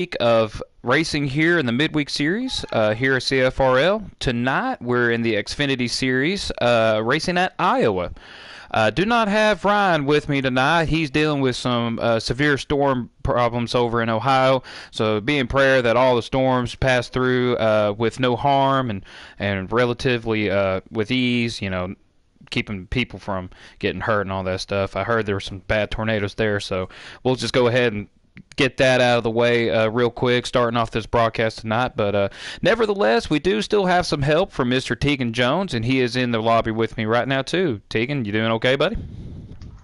Week of racing here in the Midweek Series here at CFRL. Tonight we're in the Xfinity Series racing at Iowa. Do not have Ryan with me tonight. He's dealing with some severe storm problems over in Ohio. So be in prayer that all the storms pass through with no harm and relatively with ease, keeping people from getting hurt and all that stuff. I heard there were some bad tornadoes there, so we'll just go ahead and get that out of the way real quick, starting off this broadcast tonight. But nevertheless, we do still have some help from Mr. Tegan Jones, and he is in the lobby with me right now, too. Tegan, you doing okay, buddy?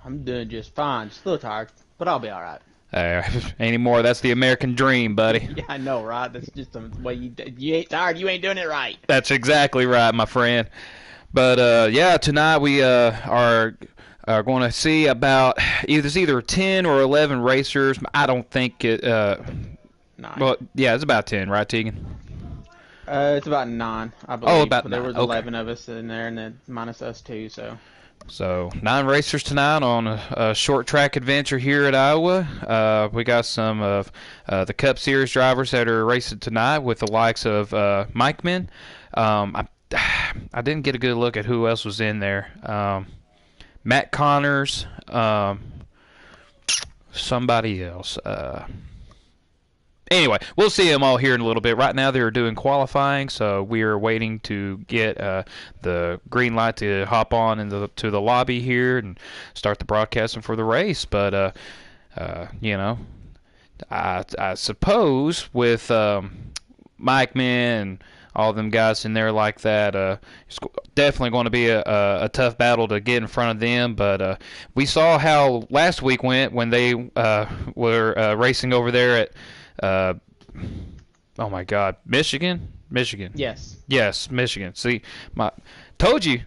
I'm doing just fine. Just a little tired, but I'll be all right. Anymore, that's the American dream, buddy. Yeah, I know, right? That's just the way you ain't tired. You ain't doing it right. That's exactly right, my friend. But, yeah, tonight we are going to see about either 10 or 11 racers. I don't think it. 9. Well, yeah, it's about 10, right, Tegan? It's about 9, I believe. Oh, about there 9. was 11 of us in there, and then minus us 2. So 9 racers tonight on a short track adventure here at Iowa. We got some of the Cup Series drivers that are racing tonight with the likes of Mike Min. I didn't get a good look at who else was in there. Matt Connors, somebody else. Anyway, we'll see them all here in a little bit. Right now they're doing qualifying, so we are waiting to get the green light to hop on into to the lobby here and start the broadcasting for the race. But, I suppose with Mike Min, all them guys in there like that, it's definitely going to be a tough battle to get in front of them. But we saw how last week went when they were racing over there at, oh my God, Michigan? Yes. Yes, Michigan. See, told you,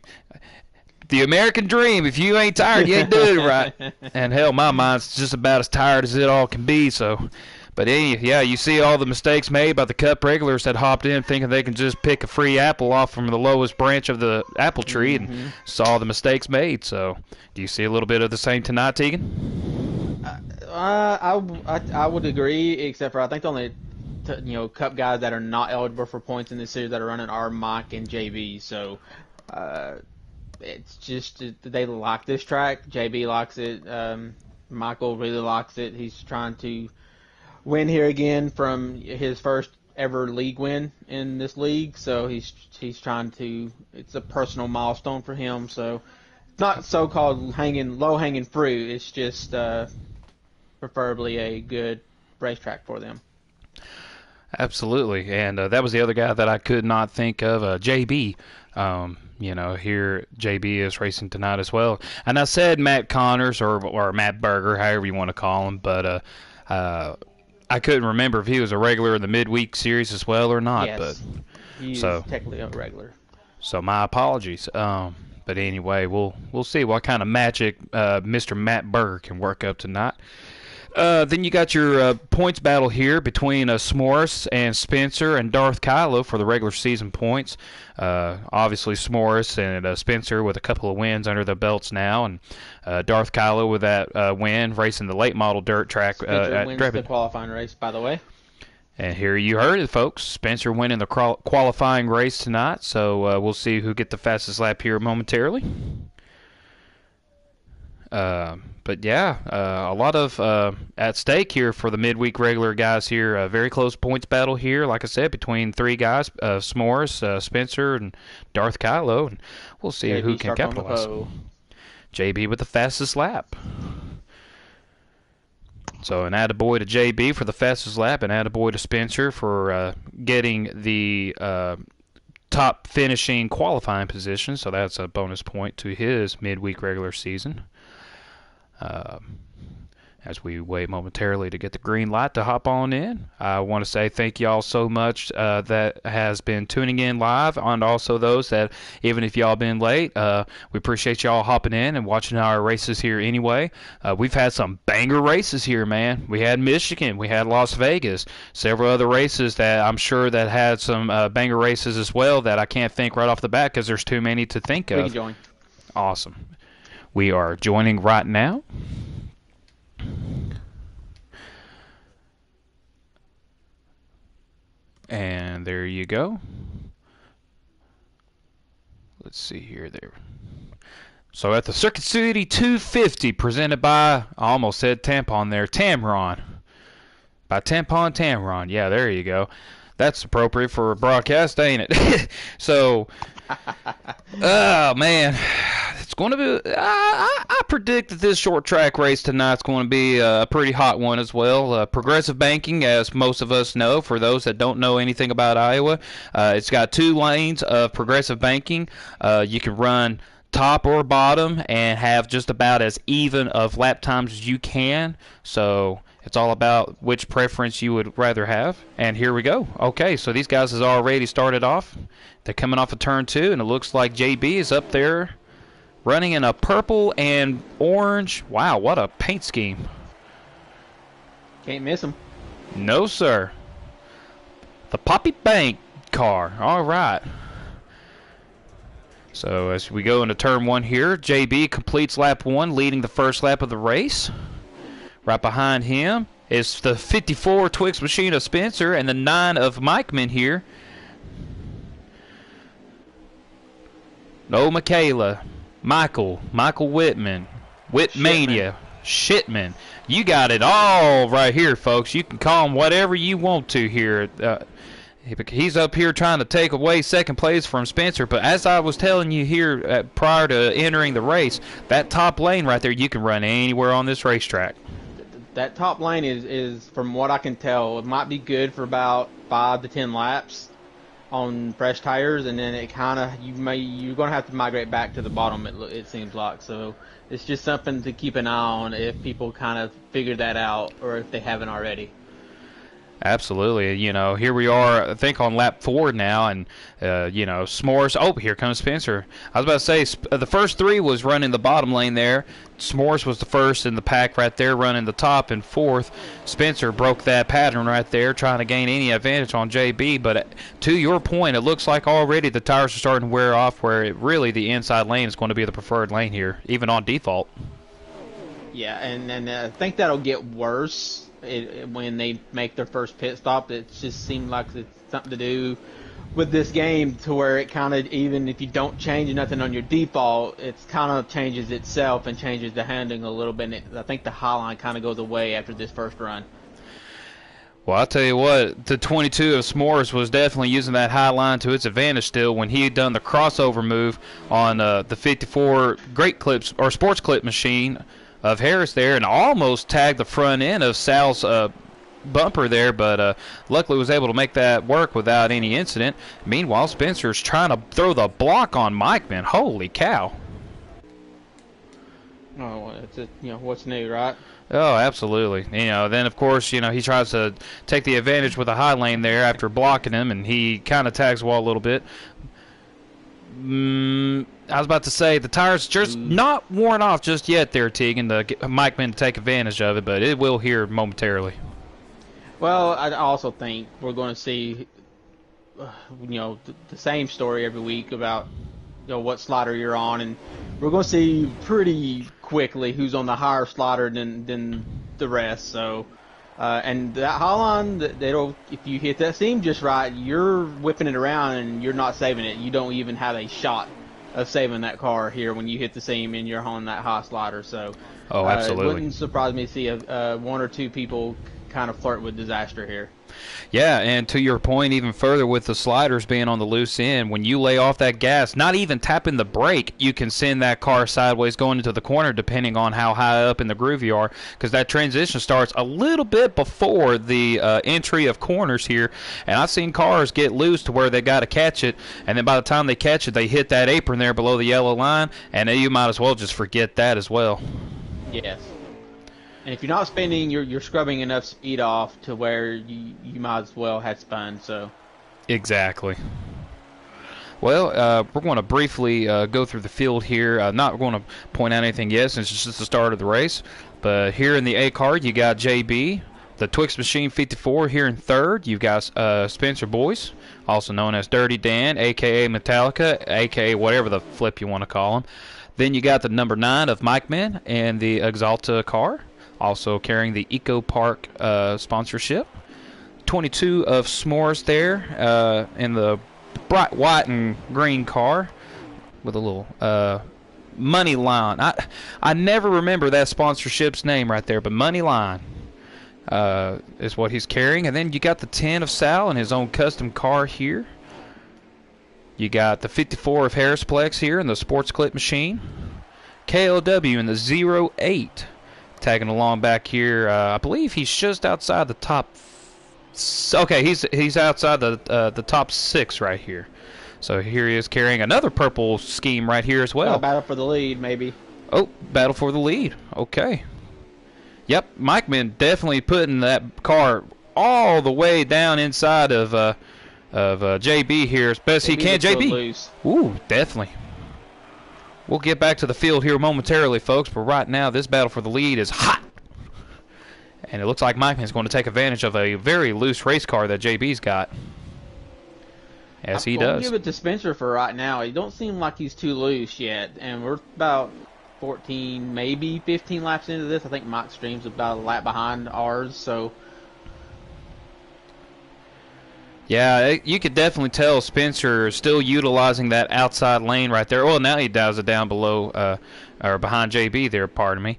the American dream. If you ain't tired, you ain't doing it right. And hell, my mind's just about as tired as it all can be, so... But yeah, you see all the mistakes made by the Cup regulars that hopped in thinking they can just pick a free apple off from the lowest branch of the apple tree and saw the mistakes made. So, do you see a little bit of the same tonight, Tegan? I would agree, except for I think the only Cup guys that are not eligible for points in this series that are running are Mike and JB. So it's just they like this track. JB likes it. Michael really likes it. He's trying to win here again from his first ever league win in this league, so he's trying to. It's a personal milestone for him. So it's not so-called low hanging fruit. It's just preferably a good racetrack for them. Absolutely, and that was the other guy that I could not think of, JB. Here JB is racing tonight as well. And I said Matt Connors or Matt Berger, however you want to call him, but I couldn't remember if he was a regular in the midweek series as well or not. Yes, but he's technically a regular. So my apologies. But anyway, we'll see what kind of magic Mr. Matt Berger can work up tonight. Then you got your points battle here between S'mores and Spencer and Darth Kylo for the regular season points. Obviously, S'mores and Spencer with a couple of wins under their belts now, and Darth Kylo with that win racing the late model dirt track Spencer wins Drebin. the qualifying race, by the way. And here you heard it, folks. Spencer winning the qualifying race tonight, so we'll see who get the fastest lap here momentarily. But yeah, a lot of at stake here for the midweek regular guys here. A very close points battle here, like I said, between 3 guys, S'mores, Spencer, and Darth Kylo. And we'll see JB who can capitalize. JB with the fastest lap. So an attaboy to JB for the fastest lap, and attaboy to Spencer for getting the top finishing qualifying position. So that's a bonus point to his midweek regular season. As we wait momentarily to get the green light to hop on in, I want to say thank you all so much that has been tuning in live, and also those that, even if y'all been late, we appreciate y'all hopping in and watching our races here anyway. We've had some banger races here, man. We had Michigan, we had Las Vegas, several other races that I'm sure that had some banger races as well that I can't think right off the bat because there's too many to think of. We can join. Awesome. We are joining right now. And there you go. Let's see here. There. So at the Circuit City 250, presented by, I almost said Tampon there, Tamron. By Tampon Tamron. Yeah, there you go. That's appropriate for a broadcast, ain't it? So, oh, man. It's going to be, I predict that this short track race tonight's going to be a pretty hot one as well. Progressive banking, as most of us know, for those that don't know anything about Iowa, it's got 2 lanes of progressive banking. You can run top or bottom and have just about as even of lap times as you can. So it's all about which preference you would rather have. And here we go. Okay, so these guys has already started off. They're coming off of turn 2, and it looks like JB is up there running in a purple and orange. Wow, what a paint scheme. Can't miss him. No, sir. The Poppy Bank car. All right. So as we go into turn 1 here, JB completes lap 1, leading the first lap of the race. Right behind him is the 54 Twix machine of Spencer and the 9 of Mikeman here. No, Michaela. Michael Whitman. Whitmania. Shitman. You got it all right here, folks. You can call him whatever you want to here. He's up here trying to take away second place from Spencer, but as I was telling you here prior to entering the race, that top lane right there, you can run anywhere on this racetrack. That top lane is from what I can tell, it might be good for about 5 to 10 laps on fresh tires, and then it kind of you're going to have to migrate back to the bottom. It seems like, so it's just something to keep an eye on if people kind of figure that out or if they haven't already. Absolutely. You know, here we are, I think, on lap 4 now, and, you know, S'mores. Oh, here comes Spencer. I was about to say, the first 3 was running the bottom lane there. S'mores was the first in the pack right there, running the top and 4th. Spencer broke that pattern right there, trying to gain any advantage on JB. But to your point, it looks like already the tires are starting to wear off, where really the inside lane is going to be the preferred lane here, even on default. Yeah, and I think that'll get worse when they make their first pit stop. It just seemed like it's something to do with this game, to where it kind of, even if you don't change nothing on your default, it kind of changes itself and changes the handling a little bit. I think the high line kind of goes away after this first run. Well, I'll tell you what, the 22 of S'mores was definitely using that high line to its advantage still when he had done the crossover move on the 54 Great Clips or Sports Clip machine of Harris there, and almost tagged the front end of Sal's bumper there, but luckily was able to make that work without any incident. Meanwhile, Spencer's trying to throw the block on Mike, man. Holy cow. Oh, it's what's new, right? Oh, absolutely. You know, then of course, you know, he tries to take the advantage with the high lane there after blocking him, and he kind of tags the wall a little bit. I was about to say, the tires just not worn off just yet there, Tegan, to get Mikeman to take advantage of it, but it will here momentarily. Well, I also think we're going to see, the same story every week about, what slider you're on, and we're going to see pretty quickly who's on the higher slider than the rest. So, and that high line, if you hit that seam just right, you're whipping it around and you're not saving it. You don't even have a shot of saving that car here when you hit the seam and you're on that high slider. So, oh, absolutely. It wouldn't surprise me to see 1 or 2 people kind of flirt with disaster here. Yeah, and to your point even further with the sliders being on the loose end, when you lay off that gas, not even tapping the brake, you can send that car sideways going into the corner depending on how high up in the groove you are, because that transition starts a little bit before the entry of corners here, and I've seen cars get loose to where they got to catch it, and then by the time they catch it, they hit that apron there below the yellow line, and you might as well just forget that as well. Yes. And if you're not spinning, you're scrubbing enough speed off to where you might as well have spun. So. Exactly. Well, we're going to briefly go through the field here. Not going to point out anything yet since it's just the start of the race. But here in the A card, you got JB, the Twix Machine 54 here in third. You've got Spencer Boyce, also known as Dirty Dan, a.k.a. Metallica, a.k.a. whatever the flip you want to call him. Then you got the number 9 of Mike Man and the Exalta car, also carrying the Eco Park sponsorship. 22 of S'mores there in the bright white and green car with a little Money Line. I never remember that sponsorship's name right there, but Money Line is what he's carrying. And then you got the 10 of Sal in his own custom car here. You got the 54 of Harrisplex here in the Sports Clip machine. KLW in the 08 tagging along back here. I believe he's just outside the top. Okay, he's outside the top 6 right here. So here he is carrying another purple scheme right here as well. Battle for the lead, maybe. Oh, battle for the lead. Okay. Yep, Mikeman definitely putting that car all the way down inside of JB here as best he can. JB. Loose. Ooh, definitely. We'll get back to the field here momentarily, folks, but right now this battle for the lead is hot. And it looks like Mikeman's going to take advantage of a very loose race car that JB's got. As he does. I'll give it to Spencer for right now. He don't seem like he's too loose yet, and we're about 14, maybe 15 laps into this. I think Mike Stream's about a lap behind ours, so... Yeah, you could definitely tell Spencer is still utilizing that outside lane right there. Well, now he dials it down below, or behind JB there, pardon me.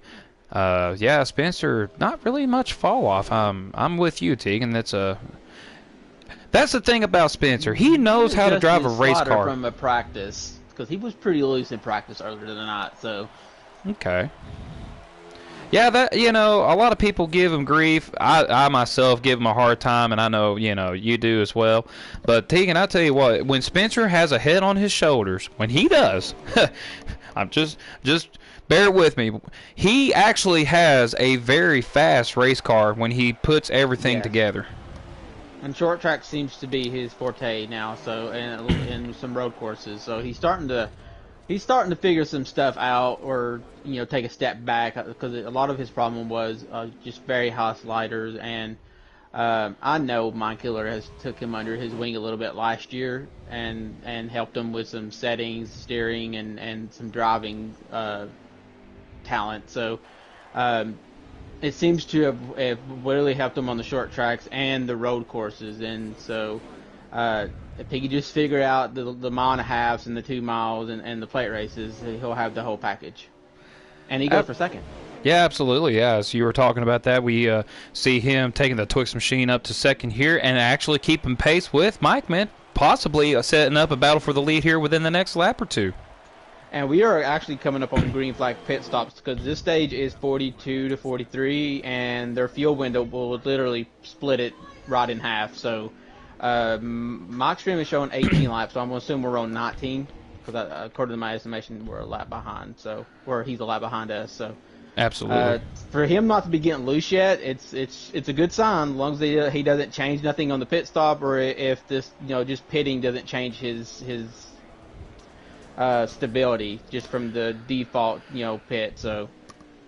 Yeah, Spencer, not really much fall off. I'm with you, Tegan. That's the thing about Spencer. He knows how to drive a race car. From a practice, because he was pretty loose in practice earlier tonight. So. Okay. Yeah, that a lot of people give him grief. I myself give him a hard time, and I know you do as well. But Tegan, I tell you what, when Spencer has a head on his shoulders, when he does, I'm just bear with me. He actually has a very fast race car when he puts everything together. And short track seems to be his forte now. So and some road courses. So he's starting to figure some stuff out, or take a step back, because a lot of his problem was just very high sliders. And I know Mike Hiller has took him under his wing a little bit last year and helped him with some settings, steering, and some driving talent. So it seems to have really helped him on the short tracks and the road courses. And so if he could just figure out the mile and a halves and the 2 miles and the plate races, he'll have the whole package. And he goes for second. Yeah, absolutely. Yeah, as you were talking about that, we see him taking the Twix machine up to second here and actually keeping pace with Mikeman, possibly setting up a battle for the lead here within the next lap or two. And we are actually coming up on green flag pit stops, because this stage is 42 to 43, and their fuel window will literally split it right in half. So my stream is showing 18 laps, so I'm going to assume we're on 19, because according to my estimation, we're a lap behind. So, or he's a lap behind us. So absolutely. For him not to be getting loose yet, it's a good sign, as long as he doesn't change nothing on the pit stop, or if this just pitting doesn't change his stability just from the default pit. So,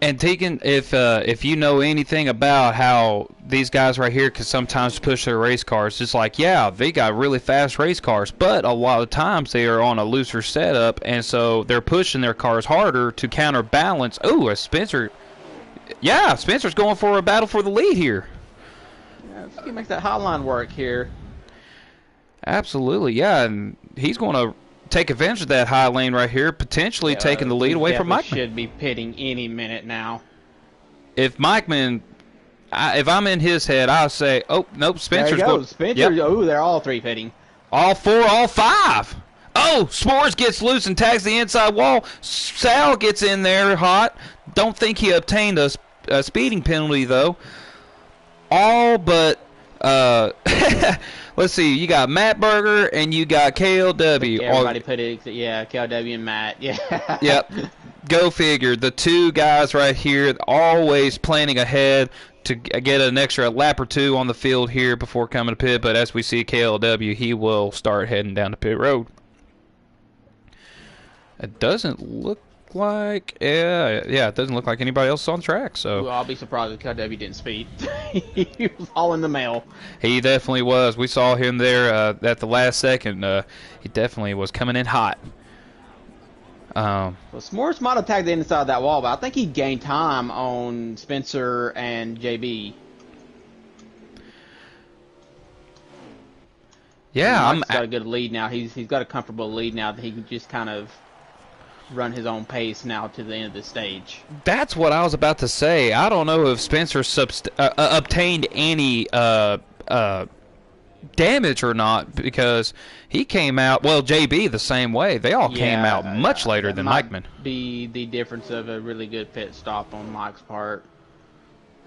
and Tegan, if you know anything about how these guys right here can sometimes push their race cars, it's like, yeah, they got really fast race cars, but a lot of times they are on a looser setup, and so they're pushing their cars harder to counterbalance. Ooh, Spencer's going for a battle for the lead here. Yeah, he makes that hotline work here. Absolutely, yeah, and he's going to take advantage of that high lane right here, potentially taking the lead away from Mikeman. Should be pitting any minute now. If Mikeman, if I'm in his head, I'll say, oh, nope, Spencer's going. Spencer, oh, they're all 3 pitting. All 4, all 5. Oh, S'mores gets loose and tags the inside wall. Sal gets in there hot. Don't think he obtained a speeding penalty, though. All but... let's see, you got Matt Berger and you got KLW. Everybody put it, KLW and Matt, yeah. Yep, go figure. The 2 guys right here always planning ahead to get an extra lap or 2 on the field here before coming to pit, but as we see KLW, he will start heading down the pit road. It doesn't look like, it doesn't look like anybody else is on the track. So I'll be surprised if KW didn't speed. He was all in the mail. He definitely was. We saw him there at the last second. He definitely was coming in hot. Well, S'mores might have tagged the inside of that wall, but I think he gained time on Spencer and JB. Yeah, Mike's got a good lead now. He's got a comfortable lead now that he can just kind of run his own pace now to the end of the stage. That's what I was about to say. I don't know if Spencer obtained any damage or not, because he came out, well, JB the same way. They all came out much later than Mikeman. Be the difference of a really good pit stop on Mike's part.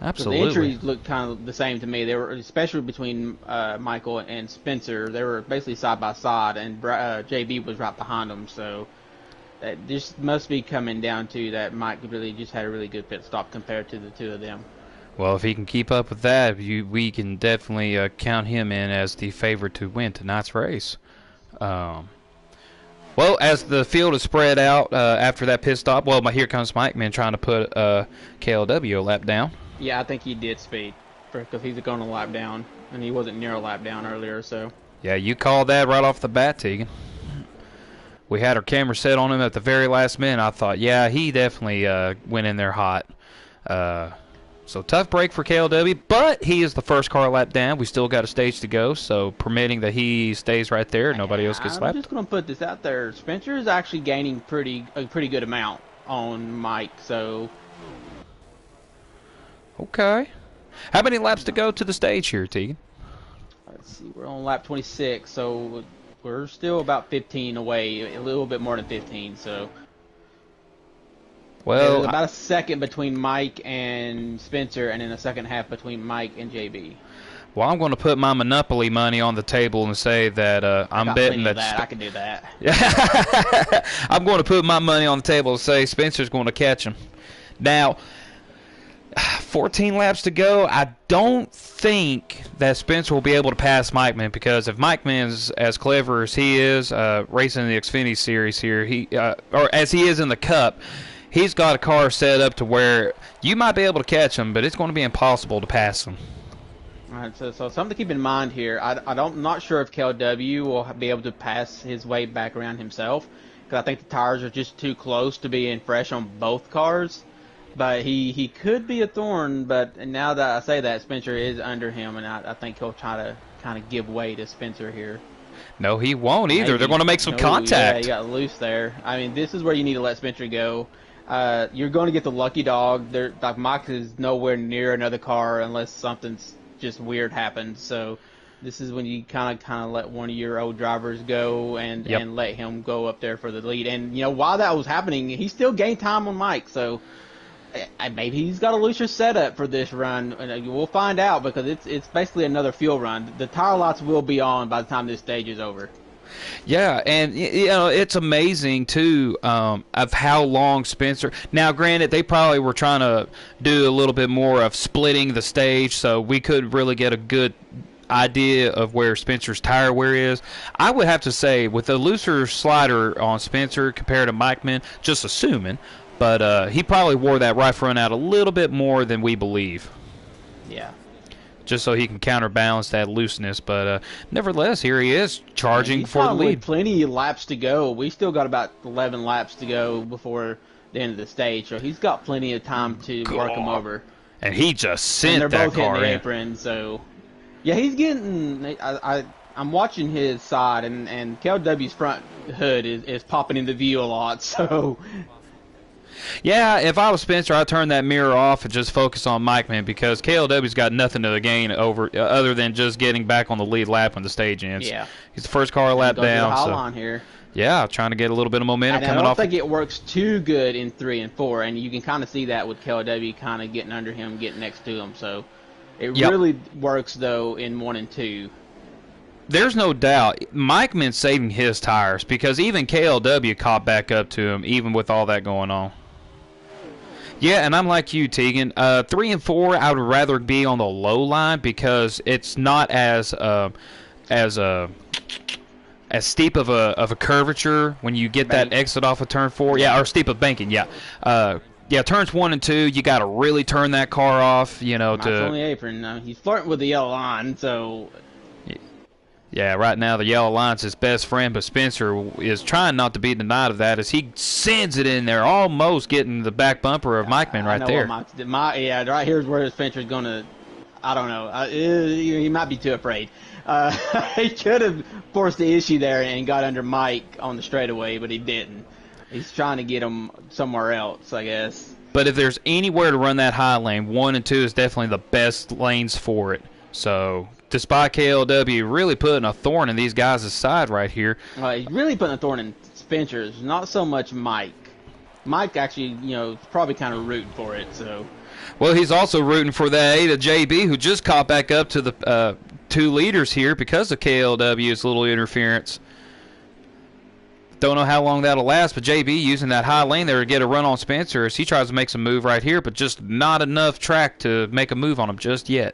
Absolutely. The entries looked kind of the same to me. They were, especially between Michael and Spencer, they were basically side by side, and JB was right behind them. So that just must be coming down to that Mike really just had a really good pit stop compared to the two of them. Well, if he can keep up with that, we can definitely count him in as the favorite to win tonight's race. Well, as the field is spread out after that pit stop, well, here comes Mike Man trying to put KLW a lap down. Yeah, I think he did speed because he's going a lap down, and he wasn't near a lap down earlier. So yeah, you called that right off the bat, Tegan. We had our camera set on him at the very last minute. I thought, yeah, he definitely went in there hot. So tough break for KLW, but he is the first car lap down. We still got a stage to go, so permitting that he stays right there, nobody else gets lapped. I'm just going to put this out there. Spencer is actually gaining a pretty good amount on Mike, so... Okay. How many laps to go to the stage here, Tegan? Let's see, we're on lap 26, so we're still about 15 away, a little bit more than 15, so... Well, there's about a second between Mike and Spencer, and then a second half between Mike and JB. Well, I'm going to put my Monopoly money on the table and say that I'm betting that... I can do that. I'm going to put my money on the table and say Spencer's going to catch him. Now, 14 laps to go. I don't think that Spencer will be able to pass Mike Man, because if Mike Man's as clever as he is racing the Xfinity Series here, or as he is in the Cup, he's got a car set up to where you might be able to catch him, but it's going to be impossible to pass him. All right, so something to keep in mind here. I'm not sure if KLW will be able to pass his way back around himself, because I think the tires are just too close to being fresh on both cars. But he could be a thorn, but now that I say that, Spencer is under him, and I think he'll try to kind of give way to Spencer here. No, he won't either. Maybe. They're going to make some contact. Yeah, he got loose there. I mean, this is where you need to let Spencer go. You're going to get the lucky dog. Like Mike is nowhere near another car unless something's just weird happens. So this is when you kind of let one of your old drivers go and let him go up there for the lead. And while that was happening, he still gained time on Mike. So maybe he's got a looser setup for this run. We'll find out, because it's basically another fuel run. The tire lights will be on by the time this stage is over. Yeah, and it's amazing too of how long Spencer. Now, granted, they probably were trying to do a little bit more of splitting the stage, so we could really get a good idea of where Spencer's tire wear is. I would have to say, with a looser slider on Spencer compared to Mike Man, just assuming, but he probably wore that right front out a little bit more than we believe. Yeah. Just so he can counterbalance that looseness. But nevertheless, here he is charging for the lead. Plenty of laps to go. We still got about 11 laps to go before the end of the stage, so he's got plenty of time to work him over. And he just sent that car in. They're both hitting the apron, so yeah, he's getting. I'm watching his side, and KLW's front hood is popping into view a lot. So. Yeah, if I was Spencer, I'd turn that mirror off and just focus on Mike Man, because KLW's got nothing to gain over other than just getting back on the lead lap when the stage ends. Yeah. He's the first car lap down. So line here. Yeah, trying to get a little bit of momentum coming off. I don't think it works too good in 3 and 4, and you can kind of see that with KLW kind of getting under him, getting next to him. So it really works, though, in 1 and 2. There's no doubt. Mike Man's saving his tires, because even KLW caught back up to him, even with all that going on. Yeah, and I'm like you, Tegan. 3 and 4, I would rather be on the low line, because it's not as steep of a curvature when you get that exit off of turn 4. Yeah, or steep of banking. Yeah. Yeah, turns 1 and 2, you got to really turn that car off. Mike's on the apron. He's flirting with the yellow line, so. Yeah, right now the yellow line's his best friend, but Spencer is trying not to be denied of that as he sends it in there, almost getting the back bumper of Mike Man right there. Right here's where Spencer's going to, I don't know, he might be too afraid. He could have forced the issue there and got under Mike on the straightaway, but he didn't. He's trying to get him somewhere else, I guess. But if there's anywhere to run that high lane, 1 and 2 is definitely the best lanes for it. So, despite KLW really putting a thorn in these guys' side right here. He's really putting a thorn in Spencer's, not so much Mike. Mike actually, is probably kind of rooting for it, so. Well, he's also rooting for that 8 of JB, who just caught back up to the 2 leaders here because of KLW's little interference. Don't know how long that'll last, but JB using that high lane there to get a run on Spencer as he tries to make some move right here, but just not enough track to make a move on him just yet.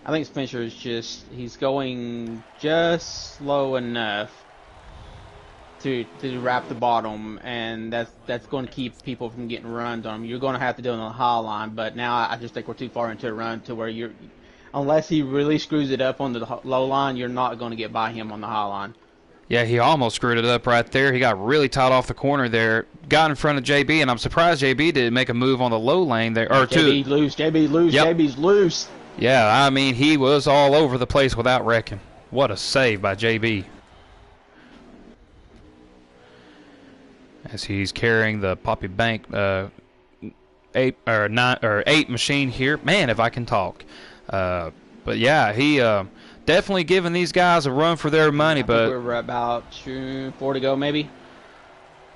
I think Spencer is he's going just slow enough to wrap the bottom, and that's going to keep people from getting runs on him. You're going to have to do it on the high line, but now I just think we're too far into a run to where unless he really screws it up on the low line, you're not going to get by him on the high line. Yeah, he almost screwed it up right there. He got really tight off the corner there. Got in front of JB, and I'm surprised JB didn't make a move on the low lane there. JB loose. Yep. JB's loose. Yeah, I mean, he was all over the place without wrecking. What a save by JB. As he's carrying the Poppy Bank 8 machine here. Man, if I can talk. But yeah, he definitely giving these guys a run for their money. But we're about 4 to go, maybe.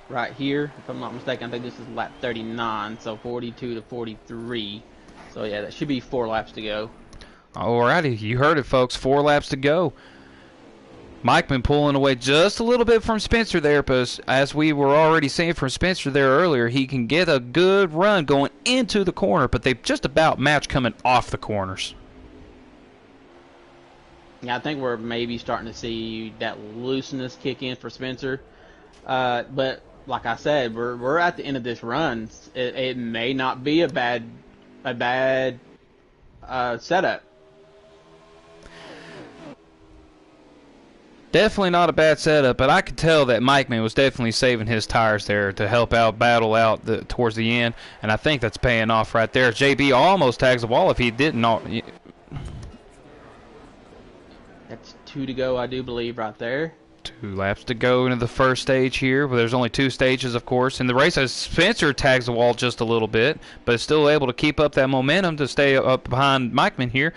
Right here, if I'm not mistaken, I think this is lap 39, so 42 to 43. So yeah, that should be 4 laps to go. Alrighty, you heard it, folks. 4 laps to go. Mike been pulling away just a little bit from Spencer there, but as we were already seeing from Spencer there earlier, he can get a good run going into the corner, but they just about match coming off the corners. Yeah, I think we're maybe starting to see that looseness kick in for Spencer. But like I said, we're at the end of this run. It may not be a bad setup. Definitely not a bad setup, but I could tell that Mike Man was definitely saving his tires there to help out, battle out towards the end, and I think that's paying off right there. JB almost tags the wall if he didn't. That's 2 to go, I do believe, right there. 2 laps to go into the first stage here. Well, there's only 2 stages, of course. In the race, as Spencer tags the wall just a little bit, but is still able to keep up that momentum to stay up behind Mike Man here.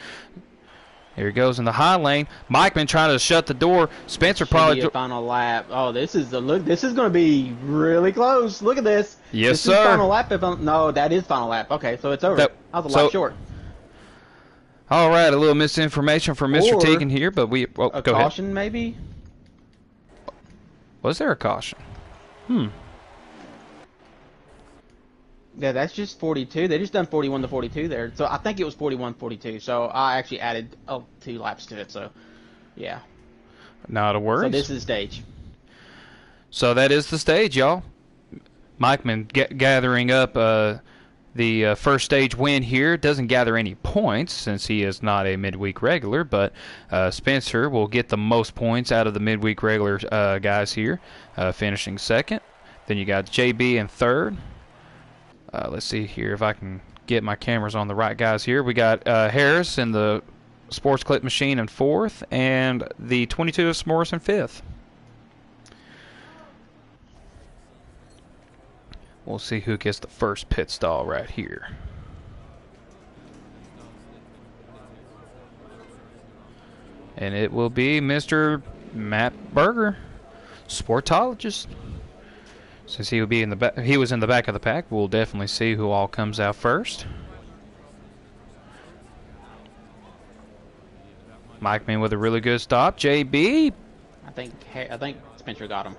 Here he goes in the high lane. Mikeman trying to shut the door. Spencer probably be a final lap. Oh, this is going to be really close. Look at this. Yes, this sir. Is final lap. No, that is final lap. Okay, so it's over. I was a lap short. All right, a little misinformation from Mr. Teagan here, but a go caution ahead. Maybe. Was there a caution? Yeah, that's just 42. They just done 41 to 42 there. So I think it was 41-42. So I actually added 2 laps to it. So, yeah. Not a worry. So this is the stage. So that is the stage, y'all. Mikeman gathering up the first stage win here. Doesn't gather any points since he is not a midweek regular, but Spencer will get the most points out of the midweek regular guys here, finishing second. Then you got JB in third. Let's see here if I can get my cameras on the right guys here. We got Harris in the Sports Clip Machine in fourth, and the 22 of S'mores in fifth. We'll see who gets the first pit stall right here. And it will be Mr. Matt Berger, sportologist. Since he would be in the back, he was in the back of the pack. We'll definitely see who all comes out first. Mike Man with a really good stop. JB. I think Spencer got him.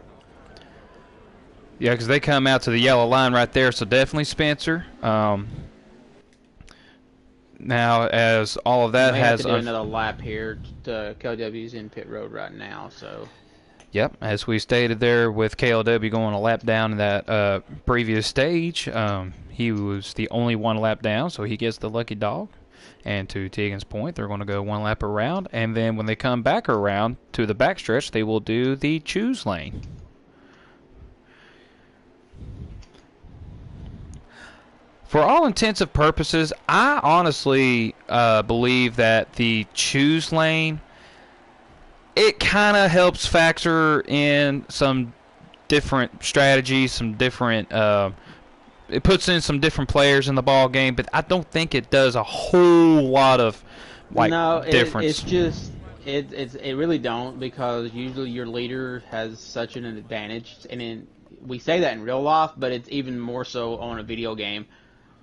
Yeah, because they come out to the yellow line right there, so definitely Spencer. Now, as all of that has have to do another lap here. KLW's in pit road right now, so. Yep, as we stated there with KLW going a lap down in that previous stage, he was the only 1 lap down, so he gets the lucky dog. And to Tegan's point, they're going to go 1 lap around, and then when they come back around to the backstretch, they will do the choose lane. For all intensive purposes, I honestly believe that the choose lane, it kind of helps factor in some different strategies, some different. It puts in some different players in the ball game, but I don't think it does a whole lot of difference. It's just it really don't, because usually your leader has such an advantage, and we say that in real life, but it's even more so on a video game.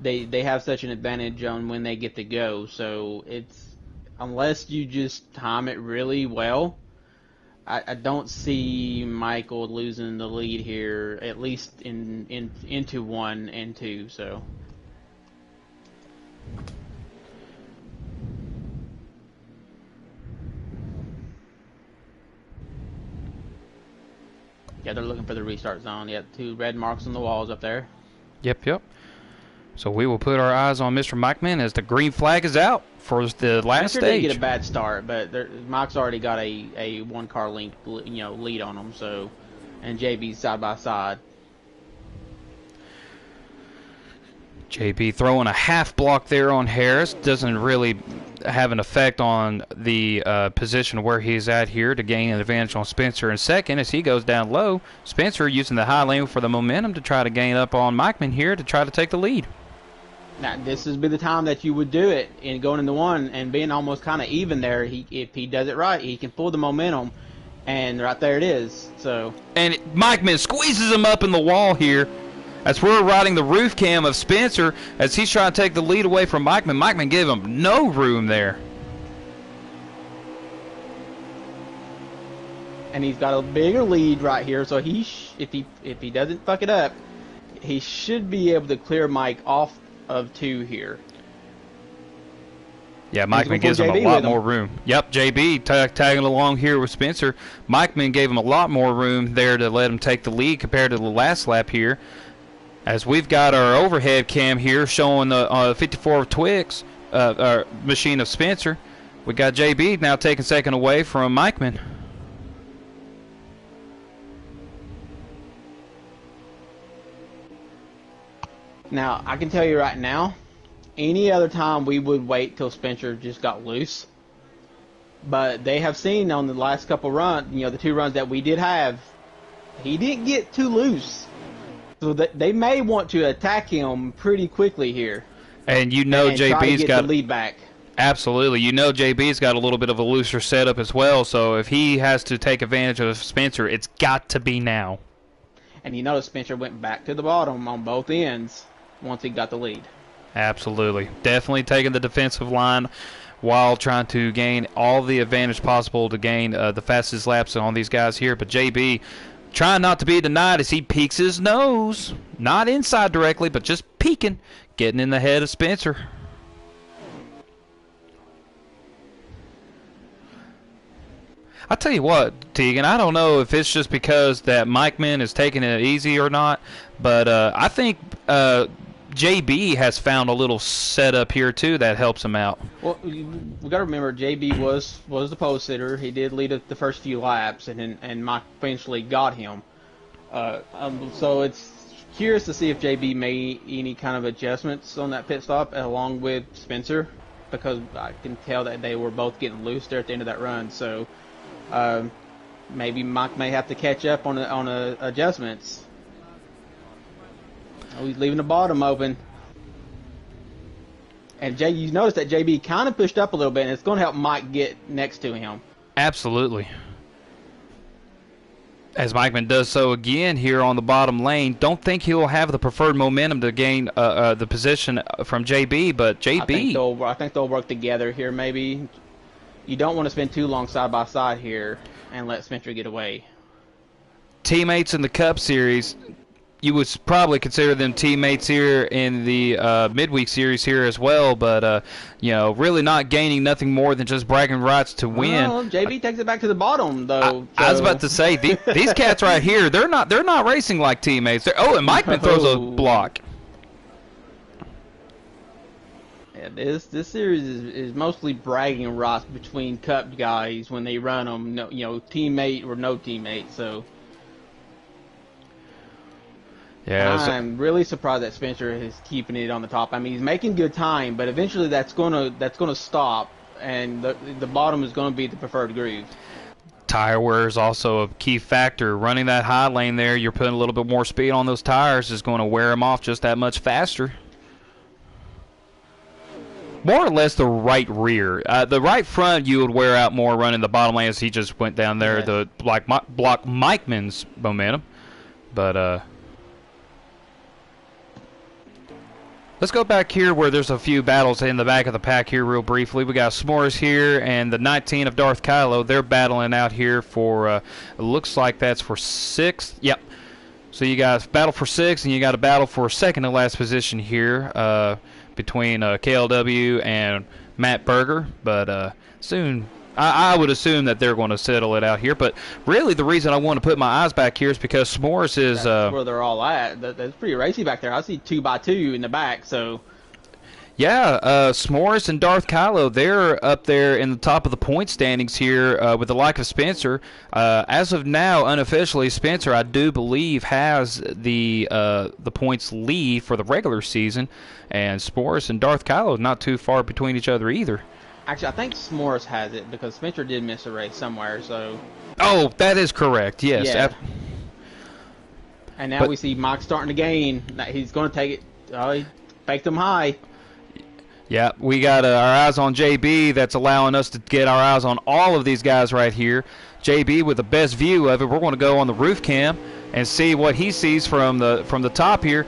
They have such an advantage on when they get to go, so it's, unless you just time it really well, I don't see Michael losing the lead here, at least into 1 and 2. So yeah, they're looking for the restart zone. Yeah, 2 red marks on the walls up there. Yep. So we will put our eyes on Mr. Mikeman as the green flag is out for the last Spencer stage. did get a bad start, but Mike's already got a 1-car length, lead on him. So, and JB's side by side. JB throwing a half block there on Harris. Doesn't really have an effect on the position where he's at here to gain an advantage on Spencer in second as he goes down low. Spencer using the high lane for the momentum to try to gain up on Mikeman here to try to take the lead. Now, this would be the time that you would do it, in going into 1 and being almost kind of even there. If he does it right, he can pull the momentum, and right there it is. So, and Mikeman squeezes him up in the wall here. As we're riding the roof cam of Spencer as he's trying to take the lead away from Mikeman. Mikeman gave him no room there. And he's got a bigger lead right here, so if he doesn't fuck it up, he should be able to clear Mike off of 2 here. Yeah, Mikeman gives him a lot more room. Yep, JB tagging along here with Spencer. Mikeman gave him a lot more room there to let him take the lead compared to the last lap here. As we've got our overhead cam here showing the 54 Twix machine of Spencer. We got JB now taking second away from Mikeman. Now, I can tell you right now, any other time we would wait till Spencer just got loose. But they have seen on the last couple runs, the 2 runs that we did have, he didn't get too loose. So they may want to attack him pretty quickly here. And JB's try to get got the lead back. Absolutely. JB's got a little bit of a looser setup as well, so if he has to take advantage of Spencer, it's got to be now. And Spencer went back to the bottom on both ends once he got the lead. Absolutely. Definitely taking the defensive line while trying to gain all the advantage possible to gain the fastest laps on these guys here. But JB trying not to be denied as he peeks his nose. Not inside directly, but just peeking. Getting in the head of Spencer. I'll tell you what, Tegan, I don't know if it's just because that Mikeman is taking it easy or not, but I think JB has found a little setup here too that helps him out. Well, we got to remember JB was the pole sitter. He did lead the first few laps, and Mike eventually got him. So it's curious to see if JB made any kind of adjustments on that pit stop along with Spencer, because I can tell that they were both getting loose there at the end of that run. So maybe Mike may have to catch up on adjustments. Oh, he's leaving the bottom open. And you notice that JB kind of pushed up a little bit, and it's going to help Mike get next to him. Absolutely. As Mikeman does so again here on the bottom lane, don't think he'll have the preferred momentum to gain the position from JB, but JB... I think they'll work together here maybe. You don't want to spend too long side by side here and let Spencer get away. Teammates in the Cup Series, you would probably consider them teammates here in the Midweek Series here as well, but really not gaining nothing more than just bragging rights to win. Well, JB takes it back to the bottom though. I was about to say these cats right here, they're not racing like teammates. And Mikeman throws a block. Yeah, this series is mostly bragging rights between Cup guys when they run them. Teammate or no teammate. So. And Yeah, I'm really surprised that Spencer is keeping it on the top. I mean, he's making good time, but eventually that's gonna stop, and the bottom is gonna be the preferred groove. tire wear is also a key factor. Running that high lane there, you're putting a little bit more speed on those tires, is going to wear them off just that much faster. More or less the right rear. The right front you would wear out more running the bottom lane as he just went down there to block Mikeman's momentum. But let's go back here where there's a few battles in the back of the pack here real briefly. We got S'mores here and the 19 of Darth Kylo. They're battling out here for, it looks like that's for 6th. Yep. So you got a battle for 6th and you got a battle for second to last position here between KLW and Matt Berger. But soon, I would assume that they're going to settle it out here. But really the reason I want to put my eyes back here is because S'mores is... That's where they're all at. That's pretty racy back there. I see 2x2 in the back, so... Yeah, S'mores and Darth Kylo, they're up there in the top of the point standings here with the like of Spencer. As of now, unofficially, Spencer, I do believe, has the points lead for the regular season, and S'mores and Darth Kylo not too far between each other either. Actually, I think S'mores has it because Spencer did miss a race somewhere, so... Oh, that is correct, yes. Yeah. And now we see Mike starting to gain. He's going to take it. Oh, he faked them high. Yeah, we got our eyes on JB. That's allowing us to get our eyes on all of these guys right here. JB with the best view of it. We're going to go on the roof cam and see what he sees from the top here.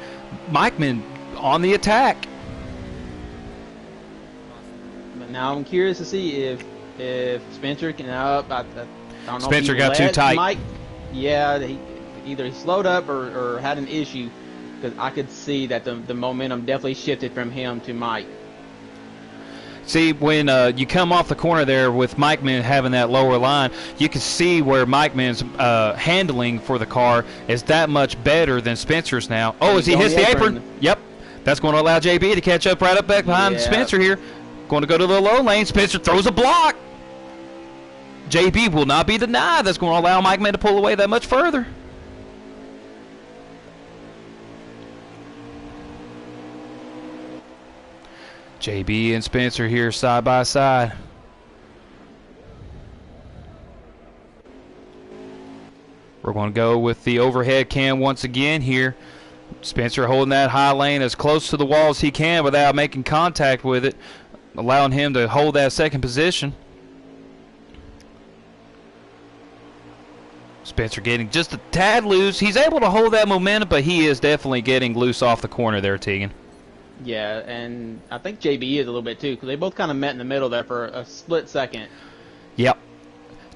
Mikeman on the attack. But now I'm curious to see if Spencer can up. I don't know. Spencer if he got too let tight. Mike, yeah, either he slowed up or had an issue, because I could see that the momentum definitely shifted from him to Mike. See, when you come off the corner there with Mikeman having that lower line, you can see where Mikeman's handling for the car is that much better than Spencer's now. Oh, as he hits the apron. Yep. That's going to allow JB to catch up right up back behind Spencer here. Going to go to the low lane. Spencer throws a block. JB will not be denied. That's going to allow Mikeman to pull away that much further. JB and Spencer here side by side. We're going to go with the overhead cam once again here. Spencer holding that high lane as close to the wall as he can without making contact with it, allowing him to hold that second position. Spencer getting just a tad loose. He's able to hold that momentum, but he is definitely getting loose off the corner there, Tegan. Yeah, and I think JB is a little bit too, because they both kind of met in the middle there for a split second. Yep.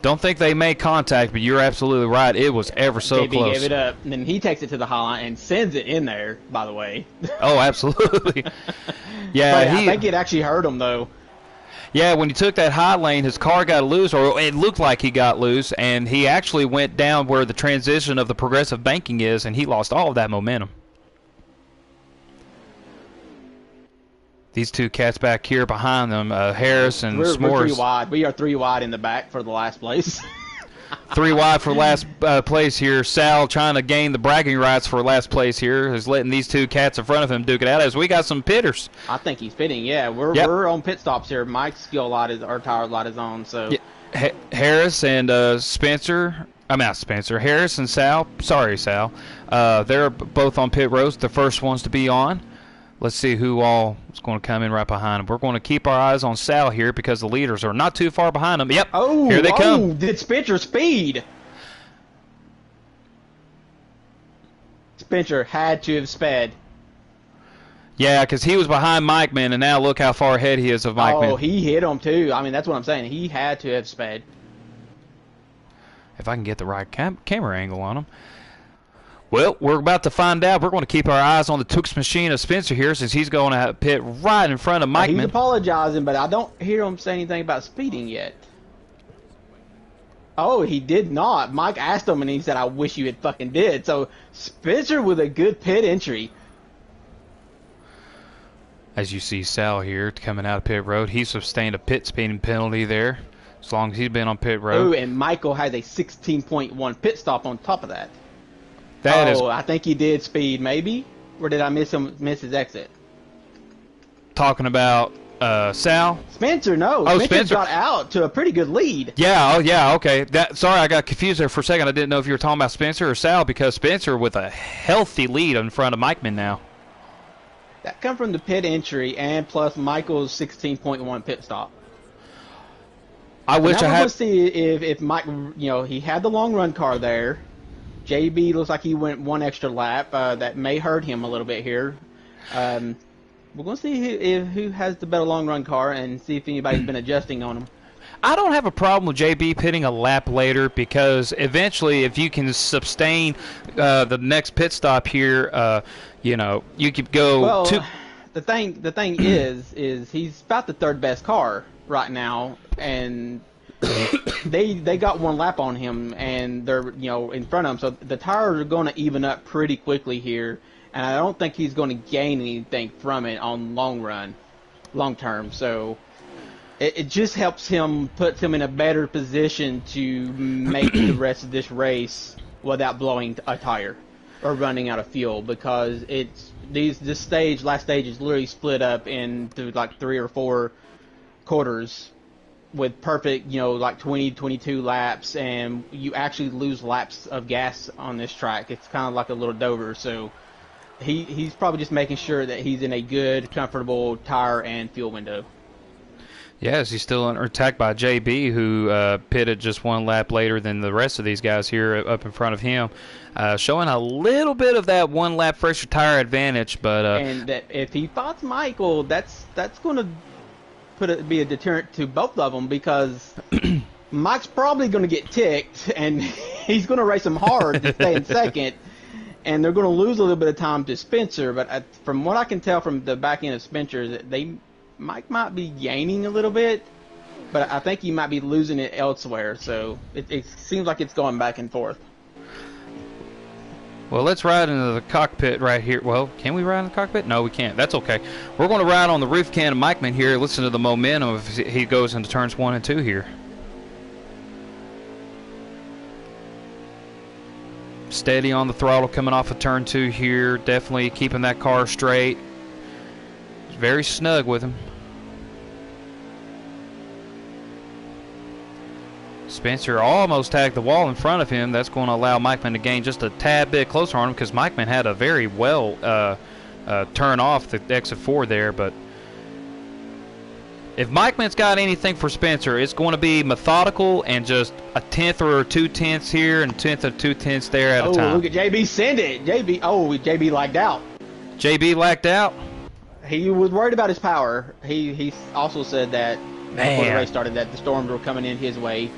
Don't think they made contact, but you're absolutely right. It was ever so JB close. gave it up, and then he takes it to the high line and sends it in there, by the way. Oh, absolutely. Yeah, I think it actually hurt him, though. Yeah, when he took that high lane, his car got loose, or it looked like he got loose, and he actually went down where the transition of the progressive banking is, and he lost all of that momentum. These two cats back here behind them, Harris and S'mores. We're 3 wide. We are 3 wide in the back for the last place. 3 wide for last place here. Sal trying to gain the bragging rights for last place here is letting these two cats in front of him duke it out as we got some pitters. I think he's pitting. Yeah, we're on pit stops here. Mike's skill lot is our tire lot is on. So Harris and Spencer. I'm not Spencer. Harris and Sal. Sorry, Sal. They're both on pit roads. The first ones to be on. Let's see who all is going to come in right behind him. We're going to keep our eyes on Sal here because the leaders are not too far behind him. Yep. Oh, here they come. Did Spencer speed? Spencer had to have sped. Yeah, because he was behind Mikeman, and now look how far ahead he is of Mikeman. Oh, he hit him too. I mean, that's what I'm saying. He had to have sped. If I can get the right camera angle on him. Well, we're about to find out. We're going to keep our eyes on the Tux machine of Spencer here since he's going to pit right in front of Mikeman. He's apologizing, but I don't hear him say anything about speeding yet. Oh, he did not. Mike asked him, and he said, I wish you had fucking did. So, Spencer with a good pit entry. As you see Sal here coming out of pit road, he sustained a pit speeding penalty there as long as he's been on pit road. Oh, and Michael has a 16.1 pit stop on top of that. That is I think he did speed, maybe. Or did I miss his exit? talking about Sal. Spencer, no. Oh, Spencer Spencer got out to a pretty good lead. Yeah, oh yeah, okay. Sorry, I got confused there for a second. I didn't know if you were talking about Spencer or Sal, because Spencer with a healthy lead in front of Mikeman now. That come from the pit entry and plus Michael's 16.1 pit stop. I wish I Now we're had. going to see if Mike, he had the long run car there. JB looks like he went one extra lap. That may hurt him a little bit here. We're going to see who has the better long run car and see if anybody's been adjusting on him. I don't have a problem with JB pitting a lap later, because eventually, if you can sustain the next pit stop here, you could go. Well, the thing is he's about the third best car right now, and they got one lap on him, and they're in front of him, so the tires are going to even up pretty quickly here, and I don't think he's going to gain anything from it on long term. So it just helps him, puts him in a better position to make the rest of this race without blowing a tire or running out of fuel, because last stage is literally split up into like 3 or 4 quarters with perfect, like 20, 22 laps, and you actually lose laps of gas on this track. It's kind of like a little Dover, so he's probably just making sure that he's in a good, comfortable tire and fuel window. Yes, he's still attacked by JB, who pitted just one lap later than the rest of these guys here up in front of him, showing a little bit of that one lap fresher tire advantage. But and that if he fights Michael, that's going to be a deterrent to both of them, because Mike's probably going to get ticked, and he's going to race him hard to stay in second, and they're going to lose a little bit of time to Spencer. But from what I can tell from the back end of Spencer, Mike might be gaining a little bit, but I think he might be losing it elsewhere. So it seems like it's going back and forth. Well, let's ride into the cockpit right here. Well, can we ride in the cockpit? No, we can't. That's okay. We're going to ride on the roof can of Mikeman here. Listen to the momentum if he goes into turns 1 and 2 here. Steady on the throttle coming off of turn 2 here. Definitely keeping that car straight. Very snug with him. Spencer almost tagged the wall in front of him. That's going to allow Mikeman to gain just a tad bit closer on him, because Mikeman had a very well turn off the exit 4 there. But if Mikeman's got anything for Spencer, it's going to be methodical and just a 1/10 or 2/10 here and 1/10 or 2/10 there at a time. Oh, look at JB send it. JB lagged out. JB lagged out? He was worried about his power. He also said that before the Man. race started that the storms were coming in his way.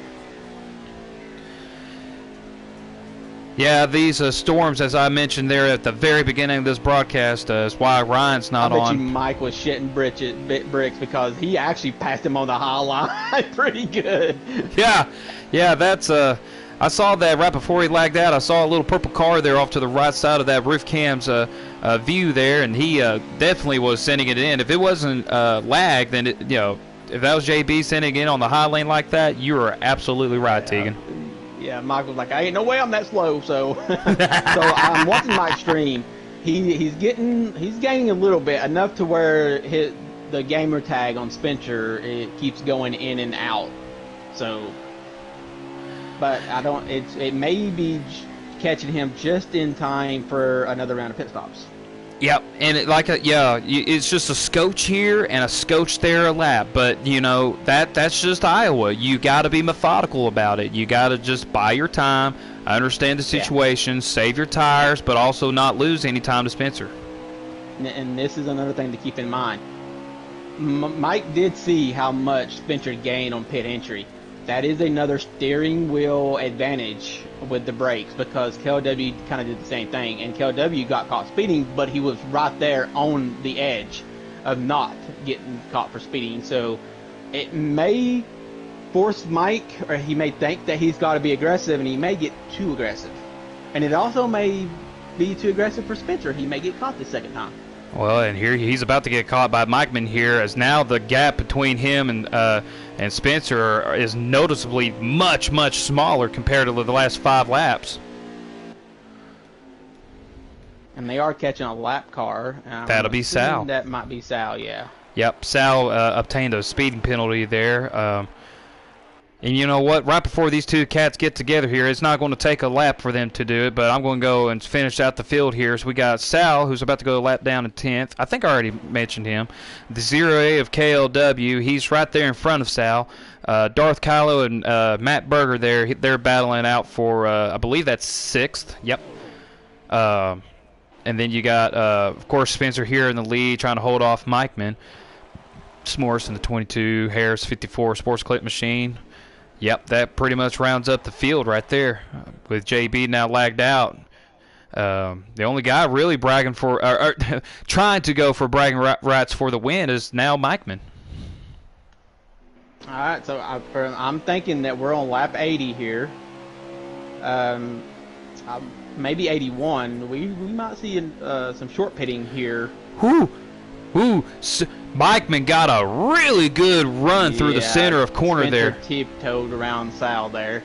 Yeah, these storms, as I mentioned there at the very beginning of this broadcast, is why Ryan's not I bet on. you Mike was shitting bricks, because he actually passed him on the high line pretty good. Yeah, that's I saw that right before he lagged out. I saw a little purple car there off to the right side of that roof cam's view there, and he definitely was sending it in. If it wasn't lag, then if that was JB sending it in on the high lane like that, you were absolutely right, Tegan. Yeah, Mike was like, ain't no way I'm that slow. So, so I'm watching Mike's stream. He's gaining a little bit, enough to where the gamer tag on Spencer, it keeps going in and out. So, but it may be catching him just in time for another round of pit stops. Yep, and it's just a scotch here and a scotch there a lap, but that's just Iowa. You got to be methodical about it. You got to just buy your time, understand the situation, save your tires, but also not lose any time to Spencer. And this is another thing to keep in mind. Mike did see how much Spencer gained on pit entry. That is another steering wheel advantage with the brakes, because KLW kind of did the same thing, and KLW got caught speeding, but he was right there on the edge of not getting caught for speeding. So it may force Mike, or he may think that he's got to be aggressive, and he may get too aggressive. And it also may be too aggressive for Spencer. He may get caught the second time. Well, and here he's about to get caught by Mikeman here, as now the gap between him and Spencer is noticeably much smaller compared to the last 5 laps. And they are catching a lap car. That'll be Sal. That might be Sal, yeah. Yep, Sal obtained a speeding penalty there. And you know what? Right before these two cats get together here, it's not going to take a lap for them to do it, but I'm going to go and finish out the field here. So we got Sal, who's about to go a lap down in 10th. I think I already mentioned him. The 0A of KLW, he's right there in front of Sal. Darth Kylo and Matt Berger there, they're battling out for, I believe that's 6th. Yep. And then you got, of course, Spencer here in the lead trying to hold off Mikeman. S'mores in the 22, Harris 54 Sports Clip Machine. Yep, that pretty much rounds up the field right there. With JB now lagged out. The only guy really bragging for, trying to go for bragging rights for the win is now Mikeman. All right, so I'm thinking that we're on lap 80 here. Maybe 81. We might see some short pitting here. Mikeman got a really good run through the center of corner there. Tiptoed around Sal there.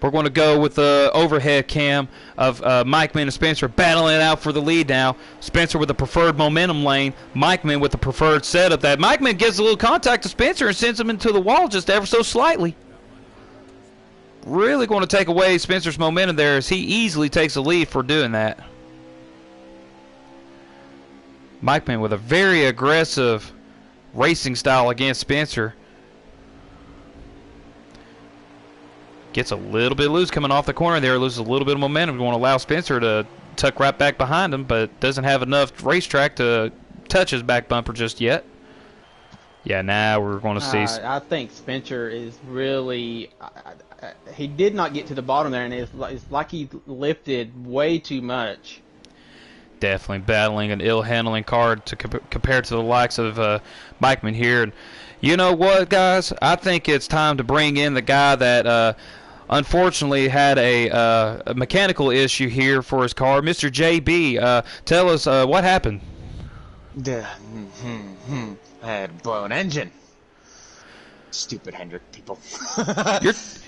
We're going to go with the overhead cam of Mikeman and Spencer battling it out for the lead now. Spencer with the preferred momentum lane. Mikeman with the preferred setup. That Mikeman gets a little contact to Spencer and sends him into the wall just ever so slightly. Really going to take away Spencer's momentum there as he easily takes the lead for doing that. Mikeman with a very aggressive racing style against Spencer. Gets a little bit loose coming off the corner there. Loses a little bit of momentum. We want to allow Spencer to tuck right back behind him, but doesn't have enough racetrack to touch his back bumper just yet. Yeah, now we're going to see. I think Spencer is really. He did not get to the bottom there, and it's like he lifted way too much. Definitely battling an ill-handling car to compared to the likes of Mikeman here. And you know what, guys? I think it's time to bring in the guy that unfortunately had a mechanical issue here for his car, Mr. JB. Tell us what happened. I had a blown engine. Stupid Hendrick people.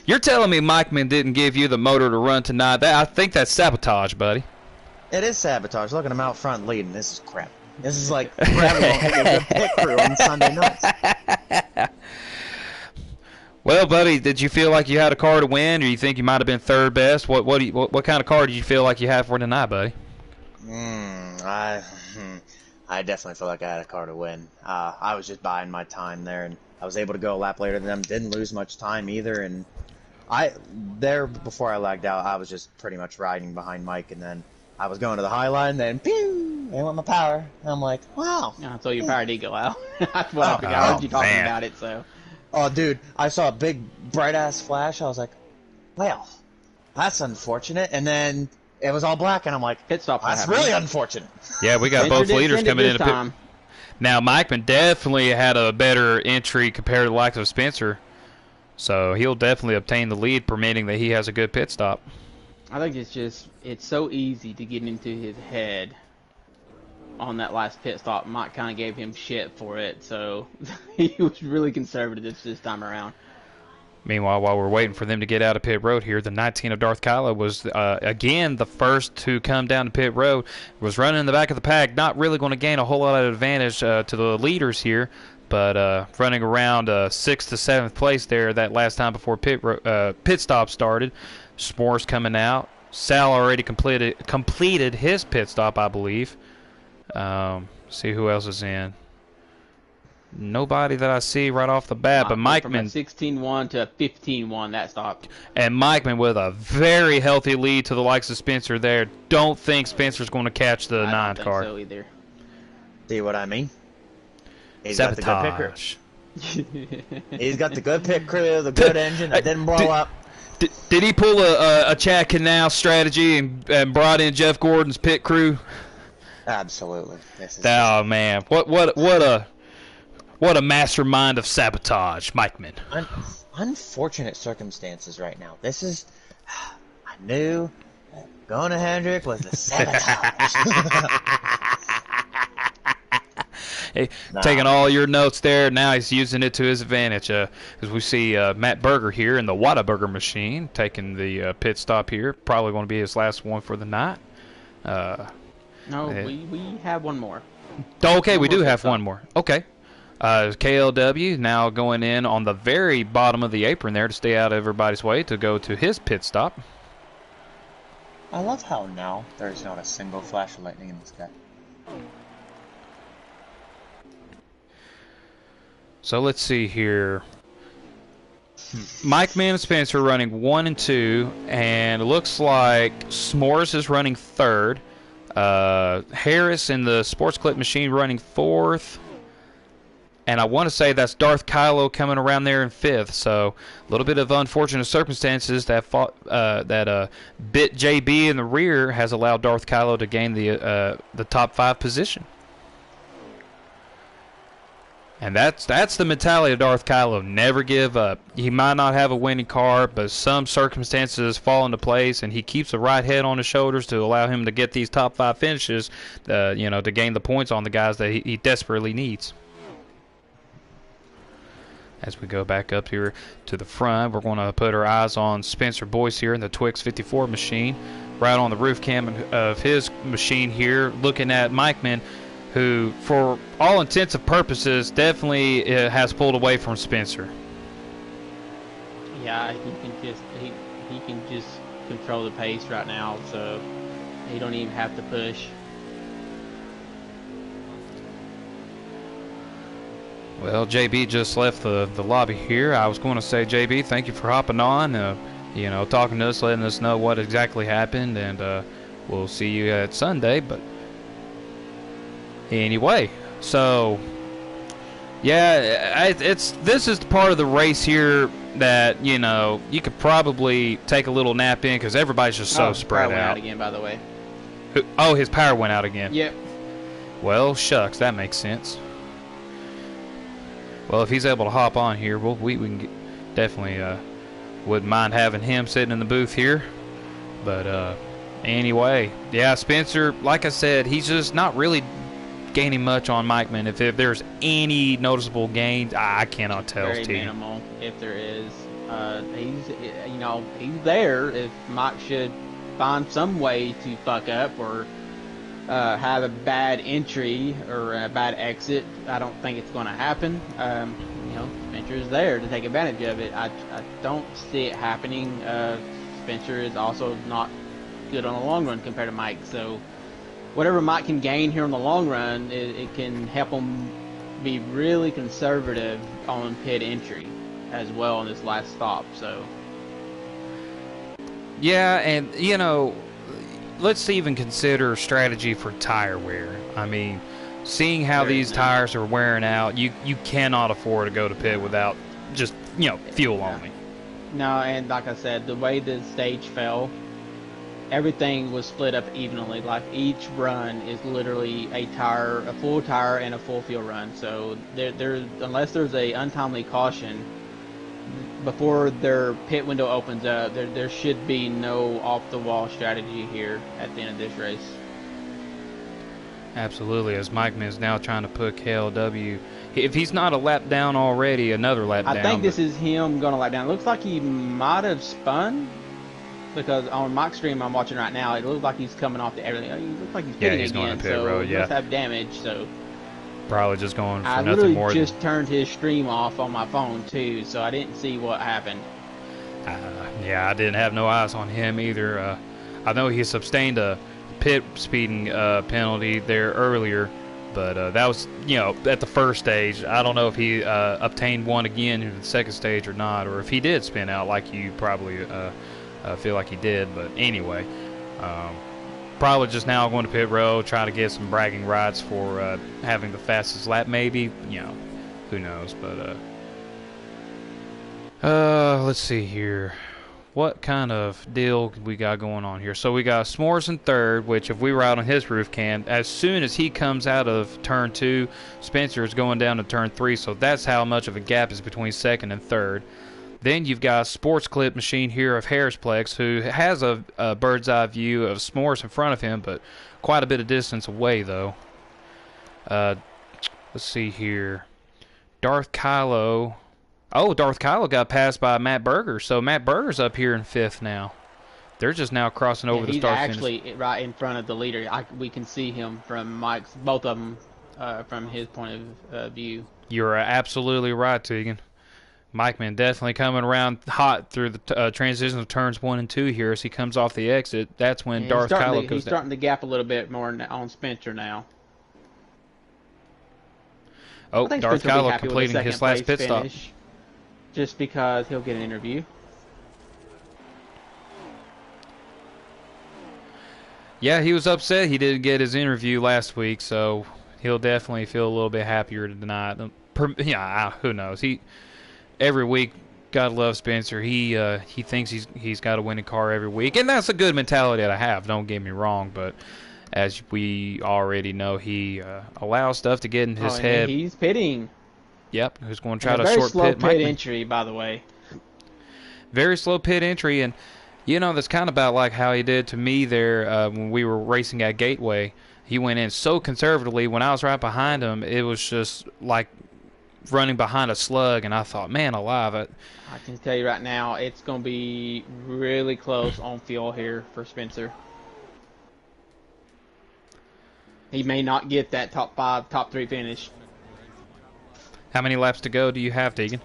You're telling me Mikeman didn't give you the motor to run tonight? I think that's sabotage, buddy. It is sabotage. Look at him out front leading. This is crap. This is like grabbing a good pit crew on Sunday nights. Well, buddy, did you feel like you had a car to win, or you think you might have been third best? What kind of car did you feel like you had for tonight, buddy? I definitely feel like I had a car to win. I was just buying my time there, and I was able to go a lap later than them. Didn't lose much time either, and before I lagged out, I was just pretty much riding behind Mike, and then I was going to the high line, then pew, and went my power. And I'm like, wow. So your power did go out. That's what I figured. I heard you talking about it, so. Oh, dude, I saw a big bright-ass flash. I was like, well, that's unfortunate. And then it was all black, and I'm like, pit stop. That's really unfortunate. Yeah, we got both leaders coming in. Now, Mikeman definitely had a better entry compared to the likes of Spencer. So he'll definitely obtain the lead, permitting that he has a good pit stop. I think it's so easy to get into his head on that last pit stop. Mike kind of gave him shit for it, so he was really conservative this time around. Meanwhile, while we're waiting for them to get out of pit road here, the 19 of Darth Kylo was, again, the first to come down to pit road. Was running in the back of the pack, not really going to gain a whole lot of advantage to the leaders here, but running around 6th to 7th place there that last time before pit stop started. S'mores coming out. Sal already completed his pit stop, I believe. See who else is in. Nobody that I see right off the bat, but Mikeman. From a 16-1 to a 15-1, that stopped. And Mikeman with a very healthy lead to the likes of Spencer there. Don't think Spencer's going to catch the 9th car. I don't think so either. See what I mean? He's Sabotage. got the good pit crew. He's got the good pit crew, the good engine that didn't blow up. Did he pull a Chad Canal strategy and brought in Jeff Gordon's pit crew? Absolutely. Oh man, what a mastermind of sabotage, Mikeman. Unfortunate circumstances right now. This is, I knew going to Hendrick was the sabotage. Hey, taking all your notes there, now he's using it to his advantage. As we see Matt Berger here in the Whataburger machine taking the pit stop here. Probably going to be his last one for the night. No, we have one more. Okay, we do have stop. one more. Okay. KLW now going in on the very bottom of the apron there to stay out of everybody's way to go to his pit stop. I love how now there's not a single flash of lightning in the sky. So let's see here. Mike Man and Spencer running 1 and 2, and it looks like S'mores is running 3rd. Harris in the Sports Clip Machine running 4th. And I want to say that's Darth Kylo coming around there in 5th. So a little bit of unfortunate circumstances that bit JB in the rear has allowed Darth Kylo to gain the top 5 position. And that's the mentality of Darth Kylo. Never give up. He might not have a winning car, but some circumstances fall into place, and he keeps the right head on his shoulders to allow him to get these top 5 finishes, to gain the points on the guys that he desperately needs. As we go back up here to the front, we're going to put our eyes on Spencer Boyce here in the Twix 54 machine, right on the roof cam of his machine here, looking at Mikeman, who, for all intents and purposes, definitely has pulled away from Spencer. Yeah, he can just control the pace right now, so he don't even have to push. Well, JB just left the lobby here. I was going to say, JB, thank you for hopping on, talking to us, letting us know what exactly happened, and we'll see you at Sunday. But anyway, so yeah, this is the part of the race here that you could probably take a little nap in because everybody's just so spread went out. out again, by the way. Oh, his power went out again. Yep. Well, shucks, that makes sense. Well, if he's able to hop on here, we can definitely wouldn't mind having him sitting in the booth here. But anyway, yeah, Spencer, like I said, he's just not really gaining much on Mikeman. If there's any noticeable gains, I cannot tell. Very minimal, if there is. He's there. If Mike should find some way to fuck up or have a bad entry or a bad exit, I don't think it's going to happen. Spencer's there to take advantage of it. I don't see it happening. Spencer is also not good on the long run compared to Mike, so whatever Mike can gain here in the long run, it can help him be really conservative on pit entry as well in this last stop. So yeah, and let's even consider strategy for tire wear. I mean, seeing how these tires are wearing out, you cannot afford to go to pit without just fuel only. No, and like I said, the way the stage fell, everything was split up evenly. Like each run is literally a full tire and a full fuel run. So unless there's a untimely caution before their pit window opens up, there should be no off-the-wall strategy here at the end of this race. Absolutely, as Mike is now trying to put KLW, if he's not a lap down already, another lap down. I think this is him going a lap down. It looks like he might have spun, because on Mike's stream I'm watching right now, it looks like he's coming off the everything. He looks like he's pitting he's again, going to pit so road, he must have damage. So probably just going for I nothing more. I literally just turned his stream off on my phone too, so I didn't see what happened. Yeah, I didn't have no eyes on him either. I know he sustained a pit speeding penalty there earlier, but that was at the first stage. I don't know if he obtained one again in the second stage or not, or if he did spin out like you probably feel like he did. But anyway, probably just now going to pit road, trying to get some bragging rights for having the fastest lap, maybe. Who knows? But let's see here. What kind of deal we got going on here? So we got S'mores in third, which if we were out on his roof cam, as soon as he comes out of turn 2, Spencer is going down to turn 3, so that's how much of a gap is between second and third. Then you've got a Sports Clip Machine here of Harrisplex, who has a bird's eye view of S'mores in front of him, but quite a bit of distance away, though. Let's see here. Darth Kylo. Oh, Darth Kylo got passed by Matt Berger, so Matt Berger's up here in 5th now. They're just now crossing over the He's start actually finish. right in front of the leader. We can see him from Mike's, both of them, from his point of view. You're absolutely right, Tegan. Mike Man definitely coming around hot through the transition of turns 1 and 2 here as he comes off the exit. That's when And Darth Kylo he's goes down. starting to gap a little bit more on Spencer now. Oh, I think Darth Spencer will be Kylo happy with completing the his second last place pit stop. finish, just because he'll get an interview. Yeah, he was upset he didn't get his interview last week, so he'll definitely feel a little bit happier tonight. Yeah, who knows? Every week, gotta love Spencer. He thinks he's got a winning car every week, and that's a good mentality to have. Don't get me wrong, but as we already know, he allows stuff to get in his head. He's pitting. Yep, who's going to try And a to very short slow pit Mike. entry, by the way. Very slow pit entry, and you know that's kind of about like how he did to me there when we were racing at Gateway. He went in so conservatively. When I was right behind him, it was just like running behind a slug, and I thought, man alive. I can tell you right now, it's going to be really close on fuel here for Spencer. He may not get that top 5, top 3 finish. How many laps to go do you have, Tegan?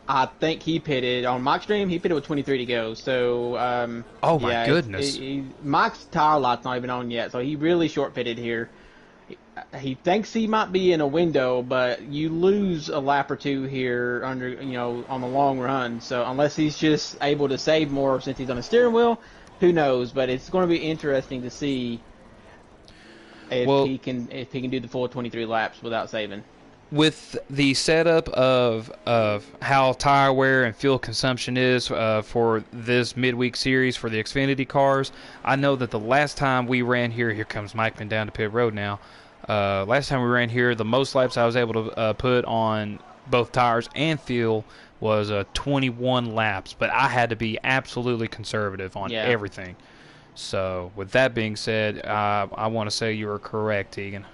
I think he pitted on Mike's stream. He pitted with 23 to go. So, oh my yeah, goodness! Mike's tire light's not even on yet, so he really short pitted here. He thinks he might be in a window, but you lose a lap or two here on the long run. So unless he's just able to save more since he's on the steering wheel, who knows? But it's going to be interesting to see if he can do the full 23 laps without saving. With the setup of how tire wear and fuel consumption is for this midweek series for the Xfinity cars, I know that the last time we ran here comes Mike Man down to pit road now. Last time we ran here, the most laps I was able to put on both tires and fuel was 21 laps, but I had to be absolutely conservative on everything. So with that being said, I want to say you were correct, Tegan.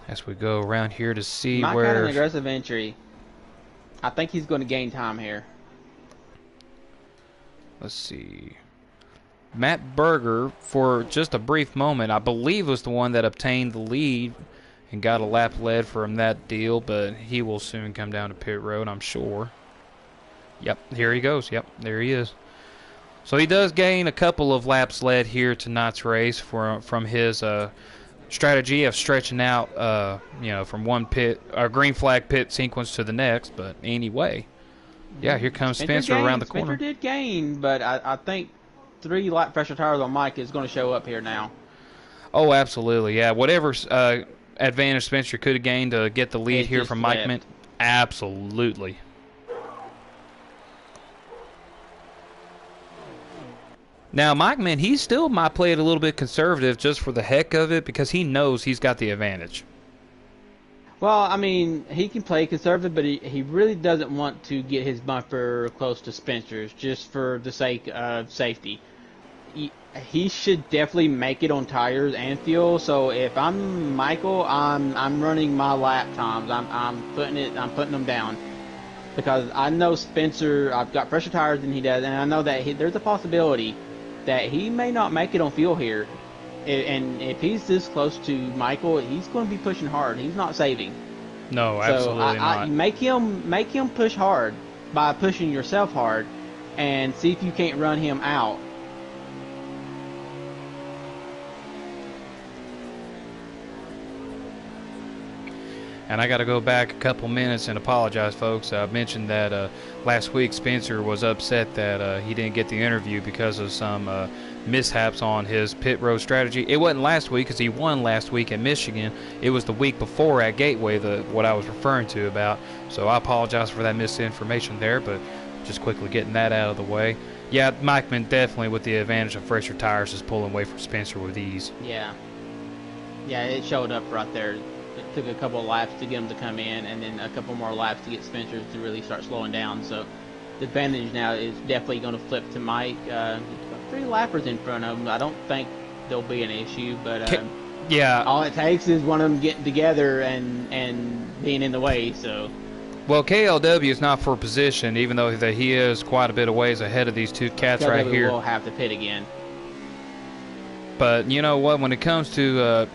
As we go around here to see Mike where... had an aggressive entry. I think he's going to gain time here. Let's see. Matt Berger, for just a brief moment, I believe was the one that obtained the lead and got a lap led from that deal, but he will soon come down to pit road, I'm sure. Yep, here he goes. Yep, there he is. So he does gain a couple of laps led here tonight's race from his... strategy of stretching out, from one green flag pit sequence to the next. But anyway, yeah, here comes Spencer around the corner. Spencer did gain, but I think 3 lap pressure tires on Mike is going to show up here now. Oh, absolutely, yeah. Whatever advantage Spencer could have gained to get the lead here from Mike Mint, absolutely. Now, Mike Man, he still might play it a little bit conservative just for the heck of it because he knows he's got the advantage. Well, I mean, he can play conservative, but he really doesn't want to get his bumper close to Spencer's just for the sake of safety. He should definitely make it on tires and fuel. So if I'm Michael, I'm running my lap times. I'm putting them down. Because I know Spencer, I've got fresher tires than he does, and I know that there's a possibility that he may not make it on fuel here. And if he's this close to Michael, he's going to be pushing hard. He's not saving. No, absolutely not. Make him push hard by pushing yourself hard, and see if you can't run him out. And I got to go back a couple minutes and apologize, folks. I mentioned that last week Spencer was upset that he didn't get the interview because of some mishaps on his pit road strategy. It wasn't last week because he won last week at Michigan. It was the week before at Gateway, what I was referring to about. So I apologize for that misinformation there, but just quickly getting that out of the way. Yeah, Mike Man definitely with the advantage of fresher tires is pulling away from Spencer with ease. Yeah, it showed up right there. It took a couple of laps to get him to come in, and then a couple more laps to get Spencer to really start slowing down. So the advantage now is definitely going to flip to Mike. 3 lappers in front of him. I don't think there'll be an issue, but yeah, all it takes is one of them getting together and being in the way. So Well, KLW is not for position, even though that he is quite a bit of ways ahead of these two cats right KLW here. will have to pit again. But you know what? When it comes to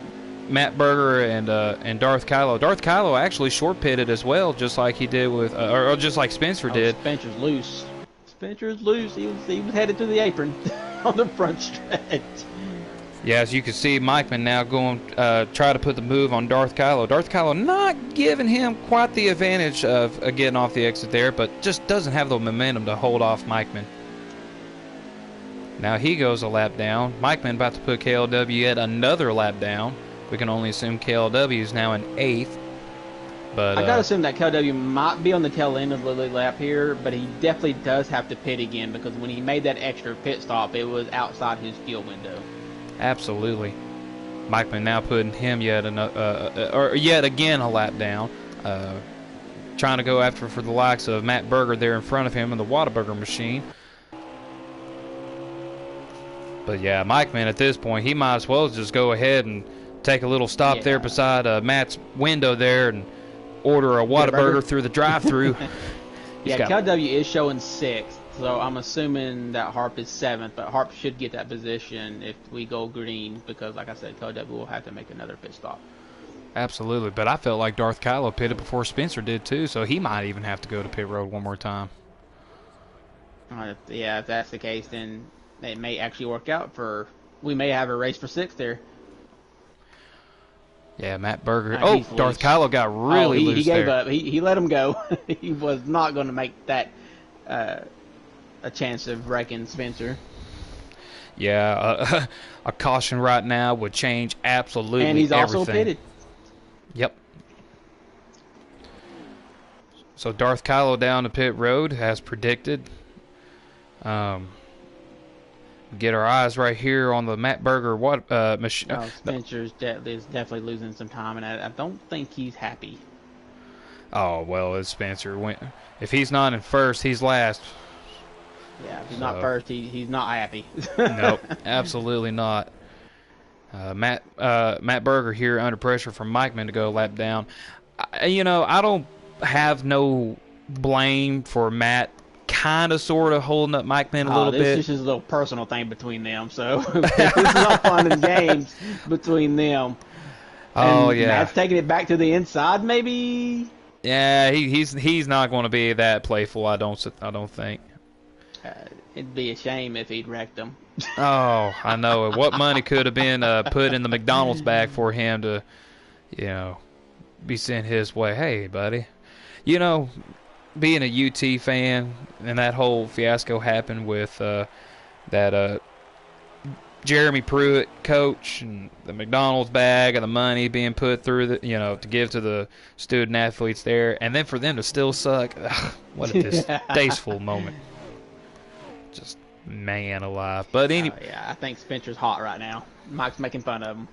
Matt Berger and Darth Kylo actually short pitted as well, just like he did with, or just like Spencer did. Spencer's loose. Spencer's loose. He was headed to the apron on the front stretch. Yeah, as you can see, Mikeman now going try to put the move on Darth Kylo. Darth Kylo not giving him quite the advantage of getting off the exit there, but just doesn't have the momentum to hold off Mikeman. Now he goes a lap down. Mikeman about to put KLW yet another lap down. We can only assume KLW is now in 8th. But I gotta assume that KLW might be on the tail end of the lap here, but he definitely does have to pit again because when he made that extra pit stop, it was outside his fuel window. Absolutely. Mikeman now putting him yet again a lap down. Trying to go after for the likes of Matt Berger there in front of him in the Whataburger machine. But yeah, Mikeman at this point, he might as well just go ahead and take a little stop there beside Matt's window there and order a Whataburger through the drive-thru. Yeah, KLW is showing 6th, so I'm assuming that Harp is 7th, but Harp should get that position if we go green because, like I said, KLW will have to make another pit stop. Absolutely, but I felt like Darth Kylo pitted before Spencer did too, so he might even have to go to pit road one more time. Yeah, if that's the case, then it may actually work out for. We may have a race for 6th there. Yeah, Matt Berger. loose. Darth Kylo got really loose he gave there. up. He let him go. He was not going to make that a chance of wrecking Spencer. Yeah, a caution right now would change absolutely everything. And he's also pitted. Yep. So Darth Kylo down to pit road as predicted. Get our eyes right here on the Matt Berger machine. Spencer is definitely losing some time, and I don't think he's happy. Oh well, it's Spencer. If he's not in first, he's last. Yeah, if he's not first, he's not happy. Nope, absolutely not. Matt Berger here under pressure from Mikeman to go lap down. I don't have no blame for Matt kind of sort of holding up Mikeman a little bit. This is just a little personal thing between them, so this is all fun and games between them. Oh, and yeah. Matt's taking it back to the inside, maybe. Yeah, he's not going to be that playful. I don't think. It'd be a shame if he'd wrecked them. Oh, I know. What money could have been put in the McDonald's bag for him to, be sent his way? Hey, buddy, being a UT fan and that whole fiasco happened with that Jeremy Pruitt coach and the McDonald's bag and the money being put through to give to the student athletes there, and then for them to still suck. What a distasteful moment. Just man alive. But anyway, yeah, I think Spencer's hot right now. Mike's making fun of him.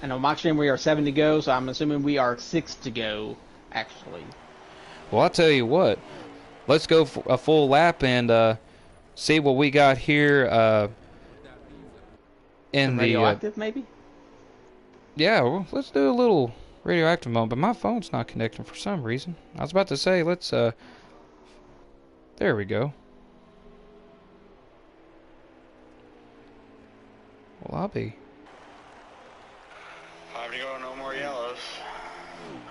I know Mike's saying we are 7 to go, so I'm assuming we are 6 to go, actually. Well, I'll tell you what. Let's go for a full lap and see what we got here in the radioactive, maybe? Yeah, well, let's do a little radioactive mode, but my phone's not connecting for some reason. I was about to say, let's there we go. Well, I'll be. 5 to go, no more yellows.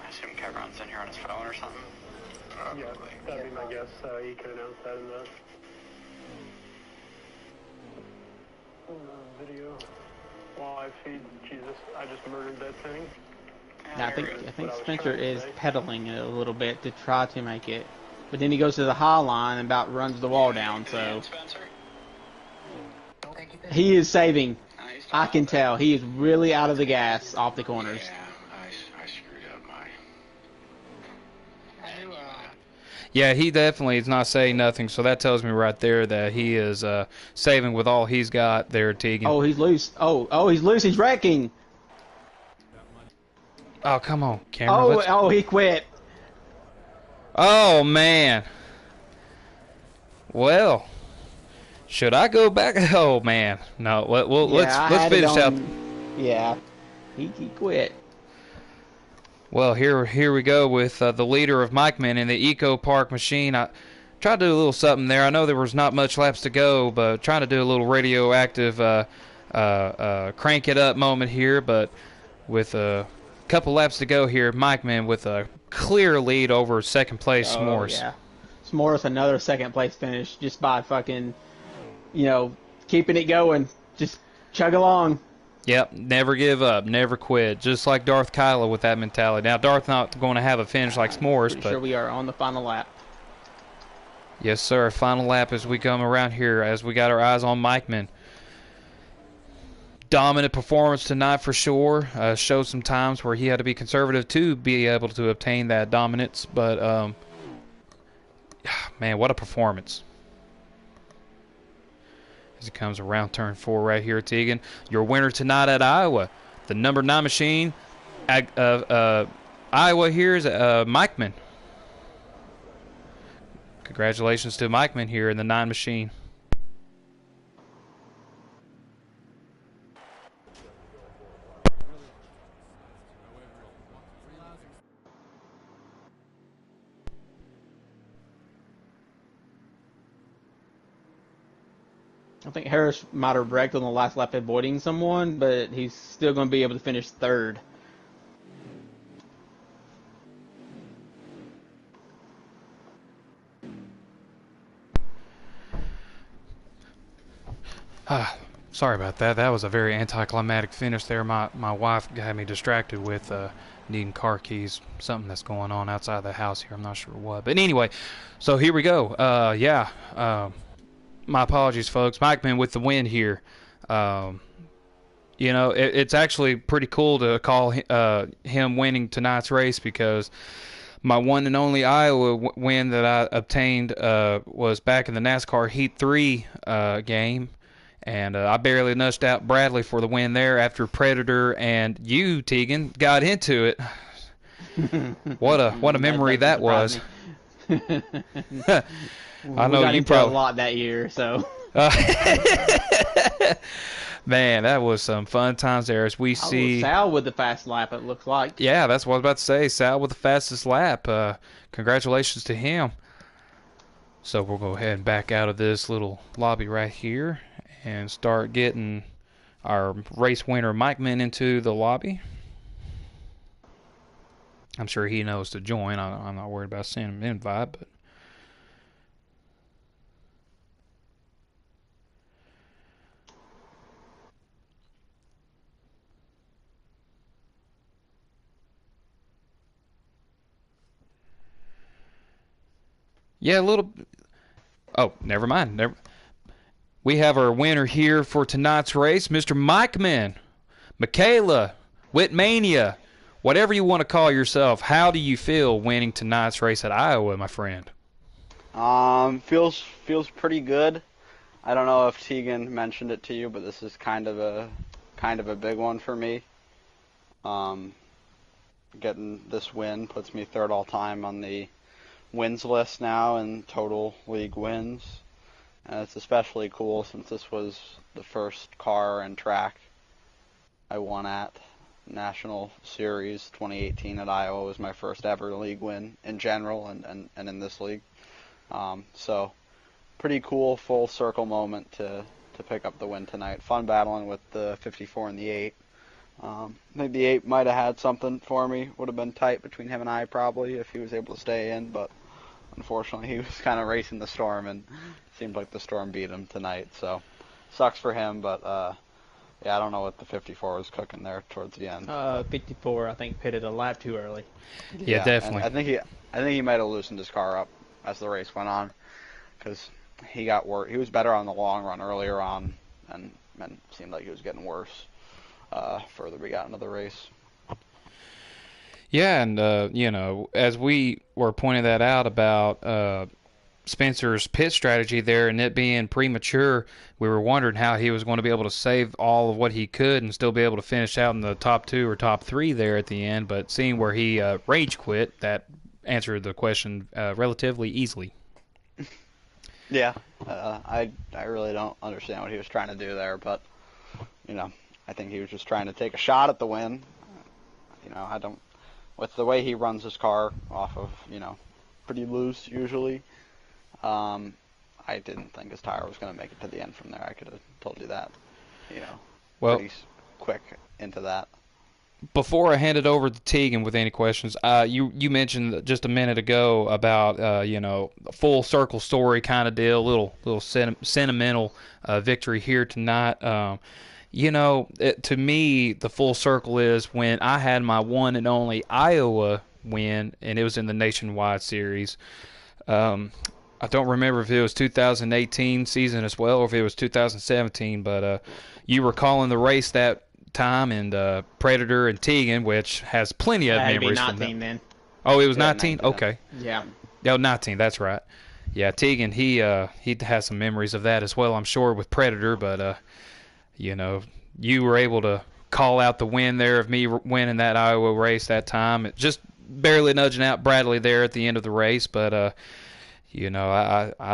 I assume Kevron's in here on his phone or something. Yeah, that'd be my guess. He could announce that in the video. Live feed. Jesus, I just murdered that thing. Now, I think Spencer is pedaling it a little bit to try to make it. But then he goes to the high line and about runs the wall down, so he is saving. I can tell. He is really out of the gas off the corners. Yeah, I screwed up my... Yeah, he definitely is not saying nothing, so that tells me right there that he is saving with all he's got there, Tegan. Oh, he's loose. Oh, he's loose. He's wrecking. Oh, come on, Cameron. Oh, he quit. Oh, man. Well, should I go back? Oh, man. No, let's finish out. Yeah, he quit. Well, here we go with the leader of Mikeman in the Eco Park machine. I tried to do a little something there. I know there was not much laps to go, but trying to do a little radioactive crank it up moment here. But with a couple laps to go here, Mikeman with a clear lead over second place Oh S'mores. yeah, S'mores another second place finish just by fucking, keeping it going. Just chug along. Yep, never give up, never quit. Just like Darth Kyla with that mentality. Now, Darth not going to have a finish like S'mores, Pretty but sure we are on the final lap. yes, sir. Final lap as we come around here, as we got our eyes on Mikeman. Dominant performance tonight for sure. Showed some times where he had to be conservative to be able to obtain that dominance, but man, what a performance. As he comes around turn 4 right here, Tegan. Your winner tonight at Iowa, the number 9 machine. Iowa here is Mikeman. Congratulations to Mikeman here in the 9 machine. I think Harris might have wrecked on the last lap avoiding someone, but he's still going to be able to finish third. Sorry about that. That was a very anticlimactic finish there. My wife had me distracted with needing car keys. Something that's going on outside the house here. I'm not sure what. But anyway, so here we go. My apologies, folks. Mikeman with the win here. It's actually pretty cool to call him winning tonight's race because my one and only Iowa win that I obtained was back in the NASCAR Heat 3 game. And I barely nudged out Bradley for the win there after Predator and you, Tegan, got into it. What a memory that was. I know got you into probably a lot that year, so. Man, that was some fun times there as we see. Sal with the fast lap, it looks like. Yeah, that's what I was about to say. Sal with the fastest lap. Congratulations to him. So we'll go ahead and back out of this little lobby right here and start getting our race winner Mikeman into the lobby. I'm sure he knows to join. I'm not worried about sending him an invite, but yeah, a little. Oh, never mind. We have our winner here for tonight's race, Mr. Mikeman. Michaela, Whitmania, whatever you want to call yourself. How do you feel winning tonight's race at Iowa, my friend? Feels pretty good. I don't know if Tegan mentioned it to you, but this is kind of a big one for me. Getting this win puts me third all time on the wins list now in total league wins. And it's especially cool since this was the first car and track I won at. National Series 2018 at Iowa was my first ever league win in general and in this league. So pretty cool full circle moment to pick up the win tonight. Fun battling with the 54 and the 8. I think the 8 might have had something for me. Would have been tight between him and I probably if he was able to stay in, but unfortunately he was kind of racing the storm and it seemed like the storm beat him tonight. So sucks for him, but yeah, I don't know what the 54 was cooking there towards the end. 54, I think, pitted a lap too early. Yeah, definitely. I think he might have loosened his car up as the race went on because he got worse. He was better on the long run earlier on, and seemed like he was getting worse further we got into the race. Yeah, and as we were pointing that out about Spencer's pit strategy there and it being premature, we were wondering how he was going to be able to save all of what he could and still be able to finish out in the top 2 or top 3 there at the end. But seeing where he rage quit, that answered the question relatively easily. Yeah, I really don't understand what he was trying to do there, but I think he was just trying to take a shot at the win. I don't with the way he runs his car off of, pretty loose usually, I didn't think his tire was going to make it to the end from there. I could have told you that, Well, pretty quick into that. before I hand it over to Tegan with any questions, you mentioned just a minute ago about a full circle story kind of deal, little sentimental victory here tonight. To me, the full circle is when I had my one and only Iowa win, and it was in the Nationwide Series. I don't remember if it was 2018 season as well or if it was 2017, but you were calling the race that time, and Predator and Tegan, which has plenty of memories from that. Then. Oh, it was Yeah, 19? 19. Okay. Yeah. Oh, 19, that's right. Yeah, Tegan, he has some memories of that as well, I'm sure, with Predator, but you were able to call out the win there of me winning that Iowa race that time. It just barely nudging out Bradley there at the end of the race, but I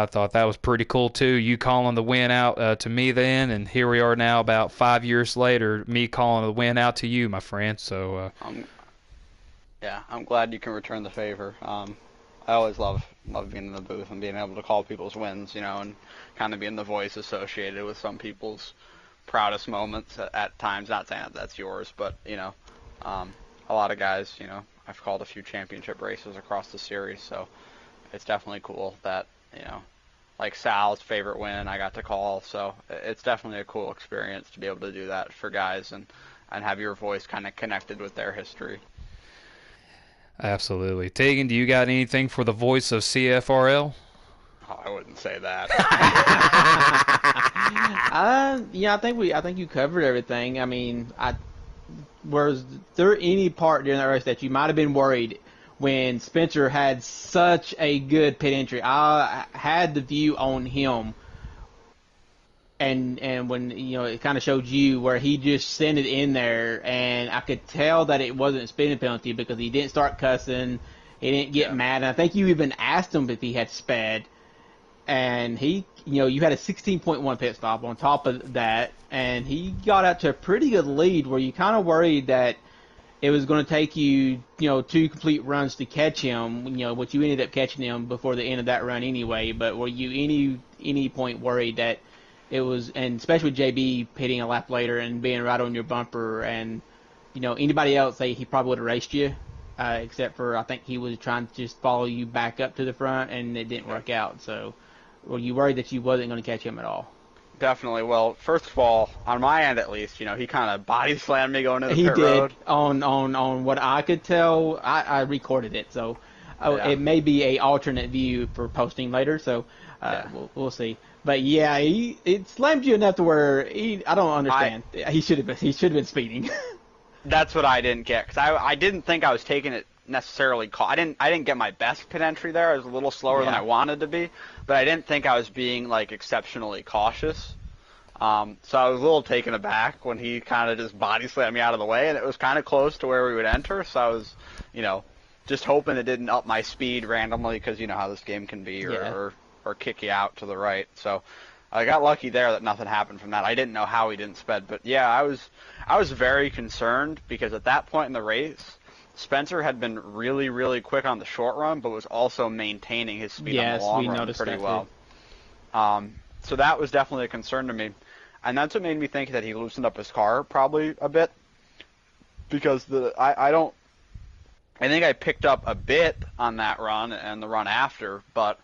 thought that was pretty cool too. You calling the win out to me then, and here we are now about 5 years later, me calling the win out to you, my friend. So I'm glad you can return the favor. I always love being in the booth and being able to call people's wins, and kind of being the voice associated with some people's proudest moments at times. Not saying that's yours, but a lot of guys, I've called a few championship races across the series, so it's definitely cool that, like Sal's favorite win I got to call, so it's definitely a cool experience to be able to do that for guys and have your voice kind of connected with their history. absolutely. Tegan, do you got anything for the voice of CFRL? Oh, I wouldn't say that. I think you covered everything. I mean, was there any part during that race that you might have been worried when Spencer had such a good pit entry? I had the view on him, and when it kind of showed you where he just sent it in there, and I could tell that it wasn't a speeding penalty because he didn't start cussing, he didn't get mad, and I think you even asked him if he had sped, and he, you had a 16.1 pit stop on top of that, and he got out to a pretty good lead where you kind of worried that it was going to take you, 2 complete runs to catch him, which you ended up catching him before the end of that run anyway, but were you any point worried that it was, and especially with JB pitting a lap later and being right on your bumper, and, anybody else, he probably would have raced you, except for I think he was trying to just follow you back up to the front, and it didn't work out, so were you worried that you wasn't going to catch him at all? Definitely. Well, first of all, on my end at least, he kind of body slammed me going to the pit road. He did. On what I could tell, I recorded it, so it may be a alternate view for posting later. So we'll see. But yeah, it slammed you enough to where I don't understand. He should have been speeding. That's what I didn't get, because I didn't think I was taking it necessarily. I didn't get my best pit entry there. I was a little slower than I wanted to be, but I didn't think I was being exceptionally cautious. So I was a little taken aback when he kind of just body slammed me out of the way, and it was kind of close to where we would enter. So I was, just hoping it didn't up my speed randomly, because you know how this game can be, or kick you out to the right. So I got lucky there that nothing happened from that. I didn't know how he didn't sped, but yeah, I was very concerned, because at that point in the race, Spencer had been really, really quick on the short run, but was also maintaining his speed on the long run pretty well. So that was definitely a concern to me. And that's what made me think that he loosened up his car probably a bit, because I think I picked up a bit on that run and the run after, but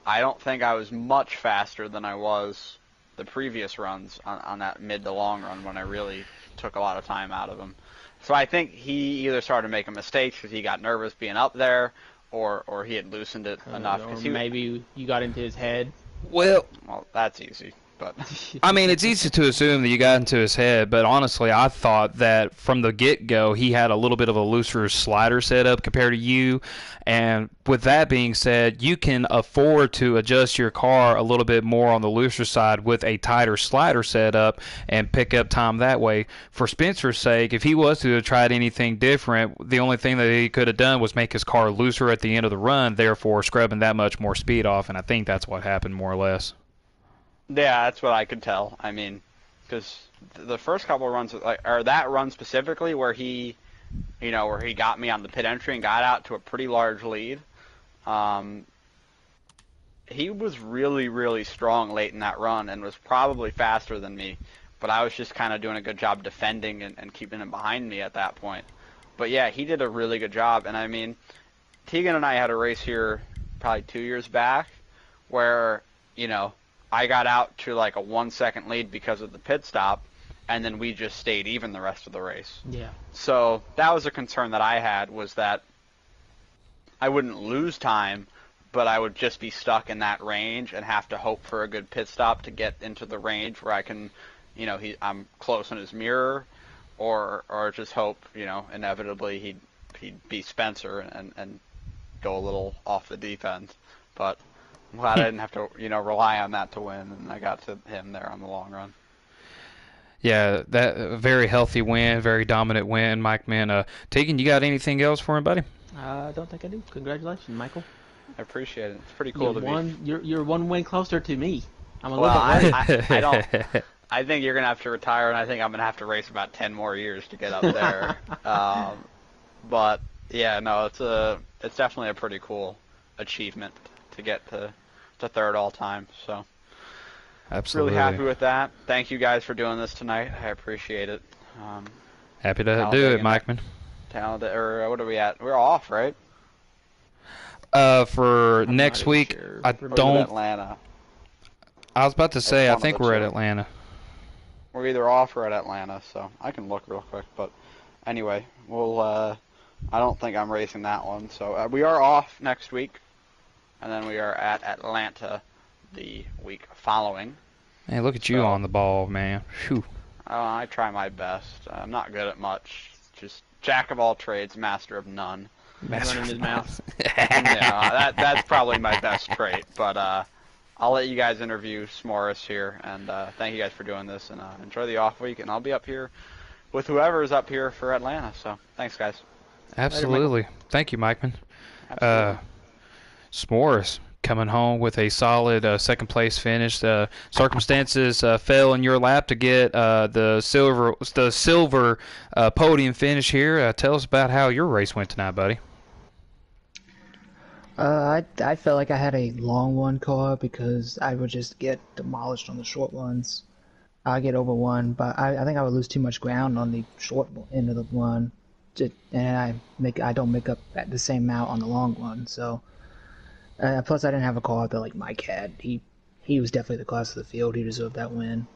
I don't think I was much faster than I was the previous runs on that mid to long run when I really took a lot of time out of him. So I think he either started making mistakes because he got nervous being up there, or he had loosened it enough. Or maybe you got into his head. Well, that's easy. But I mean, it's easy to assume that you got into his head, but honestly, I thought that from the get-go, he had a little bit of a looser slider setup compared to you. And with that being said, you can afford to adjust your car a little bit more on the looser side with a tighter slider setup and pick up time that way. For Spencer's sake, if he was to have tried anything different, the only thing that he could have done was make his car looser at the end of the run, therefore scrubbing that much more speed off, and I think that's what happened more or less. Yeah, that's what I could tell. I mean, because the first couple of runs, or that run specifically, where he where he got me on the pit entry and got out to a pretty large lead. He was really, really strong late in that run and was probably faster than me, but I was just kind of doing a good job defending and keeping him behind me at that point. But yeah, he did a really good job, and I mean, Tegan and I had a race here probably 2 years back where, I got out to like a 1 second lead because of the pit stop, and then we just stayed even the rest of the race. Yeah. So that was a concern that I had, was that I wouldn't lose time, but I would just be stuck in that range and have to hope for a good pit stop to get into the range where I can, I'm close in his mirror, or just hope, inevitably he'd be Spencer and go a little off the deep end. But I'm glad I didn't have to, rely on that to win, and I got to him there on the long run. Yeah, that very healthy win, very dominant win, Mike. Man, Tegan, you got anything else for him, buddy? I don't think I do. Congratulations, Michael. I appreciate it. It's pretty cool to be. You're one win closer to me. I'm a Well, little bit I don't. I think you're gonna have to retire, and I think I'm gonna have to race about 10 more years to get up there. But yeah, no, it's definitely a pretty cool achievement to get to third all time. So Absolutely. really happy with that. Thank you guys for doing this tonight. I appreciate it. Happy to do it, Mike, man. Talented, or what are we at? We're off, right? For next week, sure. I Or is it don't. Atlanta. I was about to say, I one of think the we're at two. Atlanta. We're either off or at Atlanta, so I can look real quick. But anyway, we'll. I don't think I'm racing that one, so we are off next week, and then we are at Atlanta the week following. Hey, look at you So- on the ball, man. Phew. I try my best. I'm not good at much. Just jack of all trades, master of none. running his mouth. Yeah, that's probably my best trait. But I'll let you guys interview S'mores here, and thank you guys for doing this, and enjoy the off week. And I'll be up here with whoever is up here for Atlanta. So thanks, guys. Absolutely. Thank you, Mike, man. Absolutely. S'mores coming home with a solid second place finish. Circumstances fell in your lap to get the silver podium finish here. Tell us about how your race went tonight, buddy. I felt like I had a long one car because I would just get demolished on the short ones. I get over one, but I think I would lose too much ground on the short end of the one, and I don't make up at the same amount on the long one. So plus I didn't have a car that like Mike had. He was definitely the class of the field. He deserved that win,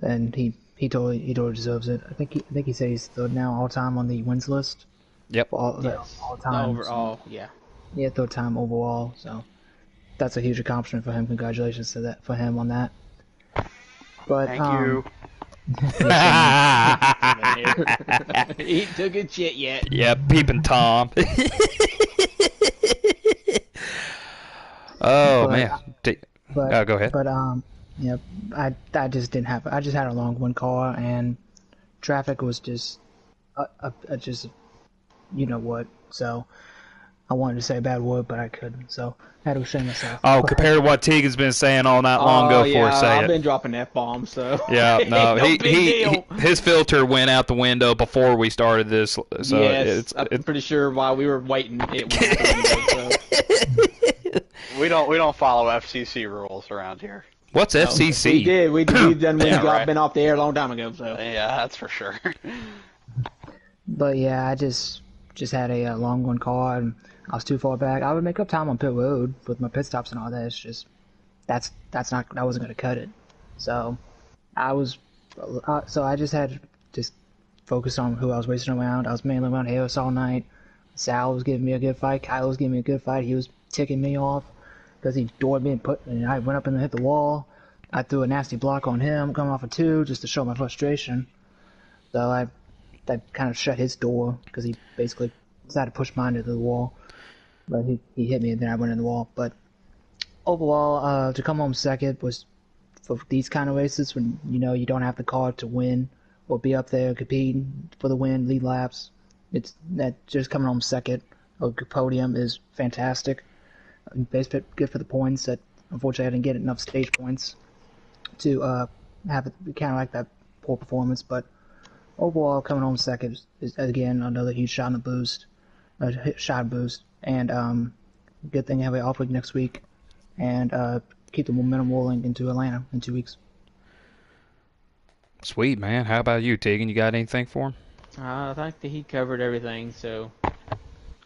and he totally deserves it. I think he said he's third now all time on the wins list. Yep. All time. Overall, yeah. Yeah, third time overall, so that's a huge accomplishment for him. Congratulations to that for him on that. But Thank you. He took a shit yet. Yeah, peeping Tom. Oh, But- man. But Go ahead. But yeah, I just didn't have. I just had a long one car, and traffic was just just you know what. So I wanted to say a bad word, but I couldn't. So I had to restrain myself. Oh, compared to what Tegan's been saying all night long, go for it, say I've it. been dropping F-bombs, so. Yeah, no, No big deal. his filter went out the window before we started this, so Yes, I'm pretty sure while we were waiting, it went out the window, so. We don't follow FCC rules around here. What's FCC? We did. We done when Yeah, you got right. been off the air a long time ago, so. Yeah, that's for sure. But yeah, I just had a long one car, and I was too far back. I would make up time on pit road with my pit stops and all that. It's just that wasn't gonna cut it. So I just had to just focus on who I was racing around. I was mainly around Harris all night. Sal was giving me a good fight. Kyle was giving me a good fight. He was ticking me off because he doored me and I went up and hit the wall. I threw a nasty block on him coming off a 2 just to show my frustration. So that kind of shut his door because he basically decided to push mine into the wall. But he hit me and then I went in the wall. But overall, to come home second was for these kind of races when you don't have the car to win or be up there competing for the win, lead laps. It's that just coming home second, a good podium is fantastic. Base pit good for the points. That unfortunately I didn't get enough stage points to have it kind of like that poor performance. But overall, coming home second is again another huge shot in the boost, shot boost, and good thing to have an off week next week, and keep the momentum rolling into Atlanta in 2 weeks. Sweet, man. How about you, Tegan? You got anything for him? I think that he covered everything, so.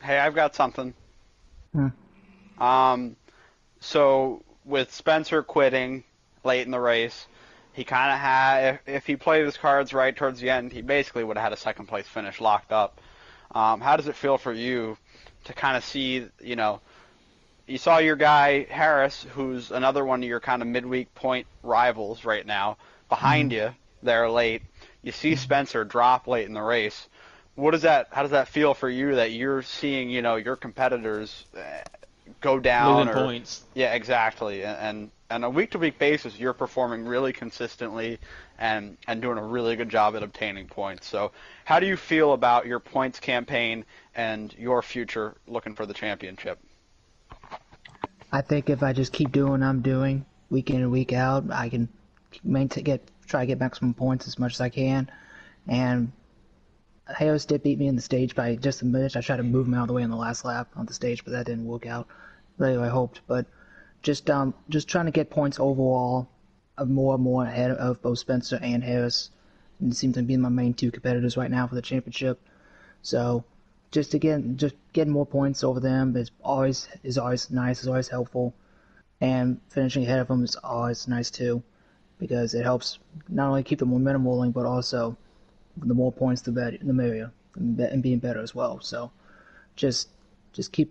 Hey, I've got something. Hmm. So with Spencer quitting late in the race, he kind of had, if he played his cards right towards the end, he basically would have had a second place finish locked up. How does it feel for you to kind of see, you saw your guy Harris, who's another one of your kind of midweek point rivals right now, behind you there late. You see Spencer drop late in the race. How does that feel for you that you're seeing, your competitors go down? Losing points. Yeah, exactly. And on a week-to-week basis, you're performing really consistently and doing a really good job at obtaining points. So how do you feel about your points campaign and your future looking for the championship? I think if I just keep doing what I'm doing week in and week out, I can try to get maximum points as much as I can. And Harris did beat me in the stage by just a minute. I tried to move him out of the way on the last lap on the stage, but that didn't work out the way I hoped. But just trying to get points overall, more and more ahead of both Spencer and Harris. And it seems to be my main two competitors right now for the championship. So just getting more points over them is always nice, is always helpful. And finishing ahead of them is always nice too, because it helps not only keep the momentum rolling, but also the more points the merrier, and being better as well. So just keep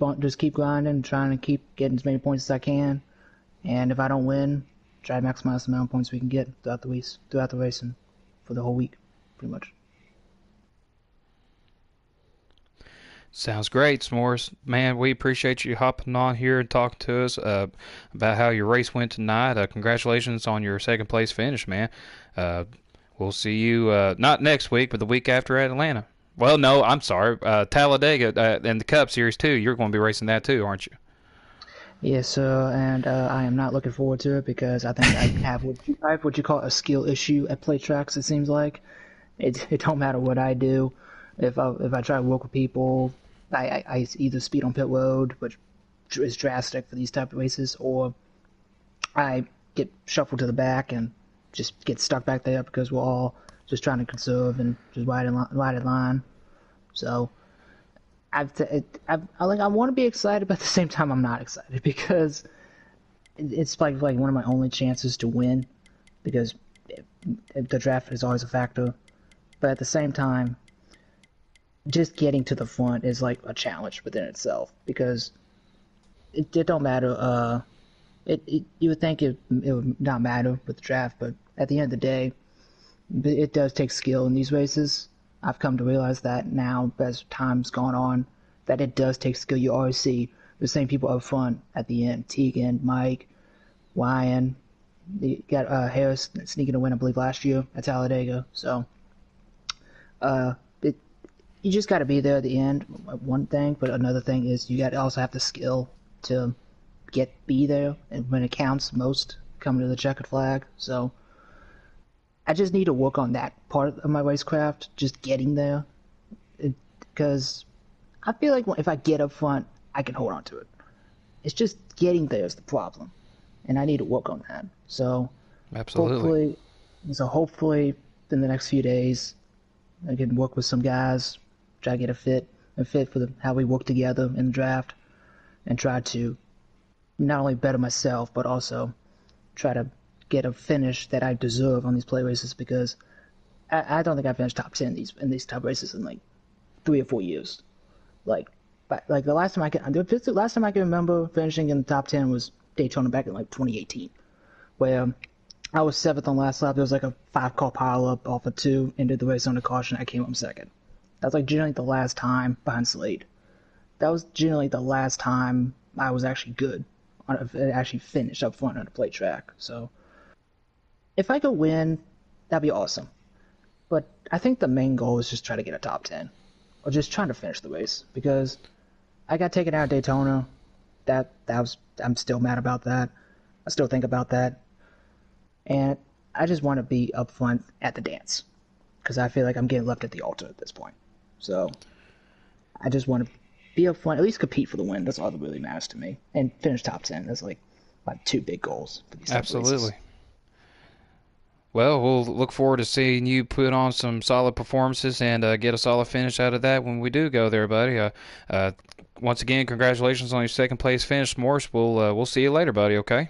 grinding, trying to keep getting as many points as I can. And if I don't win, try to maximize the amount of points we can get throughout the racing for the whole week, pretty much. Sounds great, S'mores. Man, we appreciate you hopping on here and talking to us about how your race went tonight. Congratulations on your second place finish, man. We'll see you not next week, but the week after at Atlanta. Well, no, I'm sorry. Talladega and the Cup Series, too. You're going to be racing that, too, aren't you? Yes, sir, and I am not looking forward to it because I think I have what you call a skill issue at plate tracks, it seems like. It don't matter what I do. If I try to work with people, I either speed on pit road, which is drastic for these type of races, or I get shuffled to the back and just get stuck back there because we're all just trying to conserve and just ride in line. So I want to be excited, but at the same time I'm not excited because it's like one of my only chances to win, because the draft is always a factor. But at the same time, just getting to the front is like a challenge within itself, because it don't matter. You would think it would not matter with the draft, but at the end of the day, it does take skill in these races. I've come to realize that now as time's gone on, that it does take skill. You always see the same people up front at the end: Tegan, Mike, Ryan. You got Harris sneaking a win, I believe, last year at Talladega. So, you just got to be there at the end. One thing, but another thing is you got to also have the skill to be there, and when it counts most, coming to the checkered flag. So I just need to work on that part of my racecraft, just getting there, because I feel like if I get up front, I can hold on to it. It's just getting there is the problem, and I need to work on that. So Absolutely. Hopefully in the next few days, I can work with some guys, try to get a fit for how we work together in the draft, and try to not only better myself, but also try to get a finish that I deserve on these play races, because I don't think I finished top 10 in these top races in like 3 or 4 years. The last time I can remember finishing in the top 10 was Daytona back in like 2018, where I was 7th on last lap. There was like a 5-car pile up off of 2, ended the race on a caution. I came up second. That was like generally the last time behind Slade. That was generally the last time I was actually good, actually finished up front on a plate track. So if I could win, that'd be awesome. But I think the main goal is just try to get a top 10, or just trying to finish the race, because I got taken out at Daytona. I'm still mad about that. I still think about that. And I just want to be up front at the dance. because I feel like I'm getting left at the altar at this point. So I just want to be up front, at least compete for the win. That's all that really matters to me, and finish top 10. That's like my 2 big goals for these type of races. Absolutely. Well, we'll look forward to seeing you put on some solid performances and get a solid finish out of that when we do go there, buddy. Once again, congratulations on your second place finish, Morris. We'll see you later, buddy. Okay.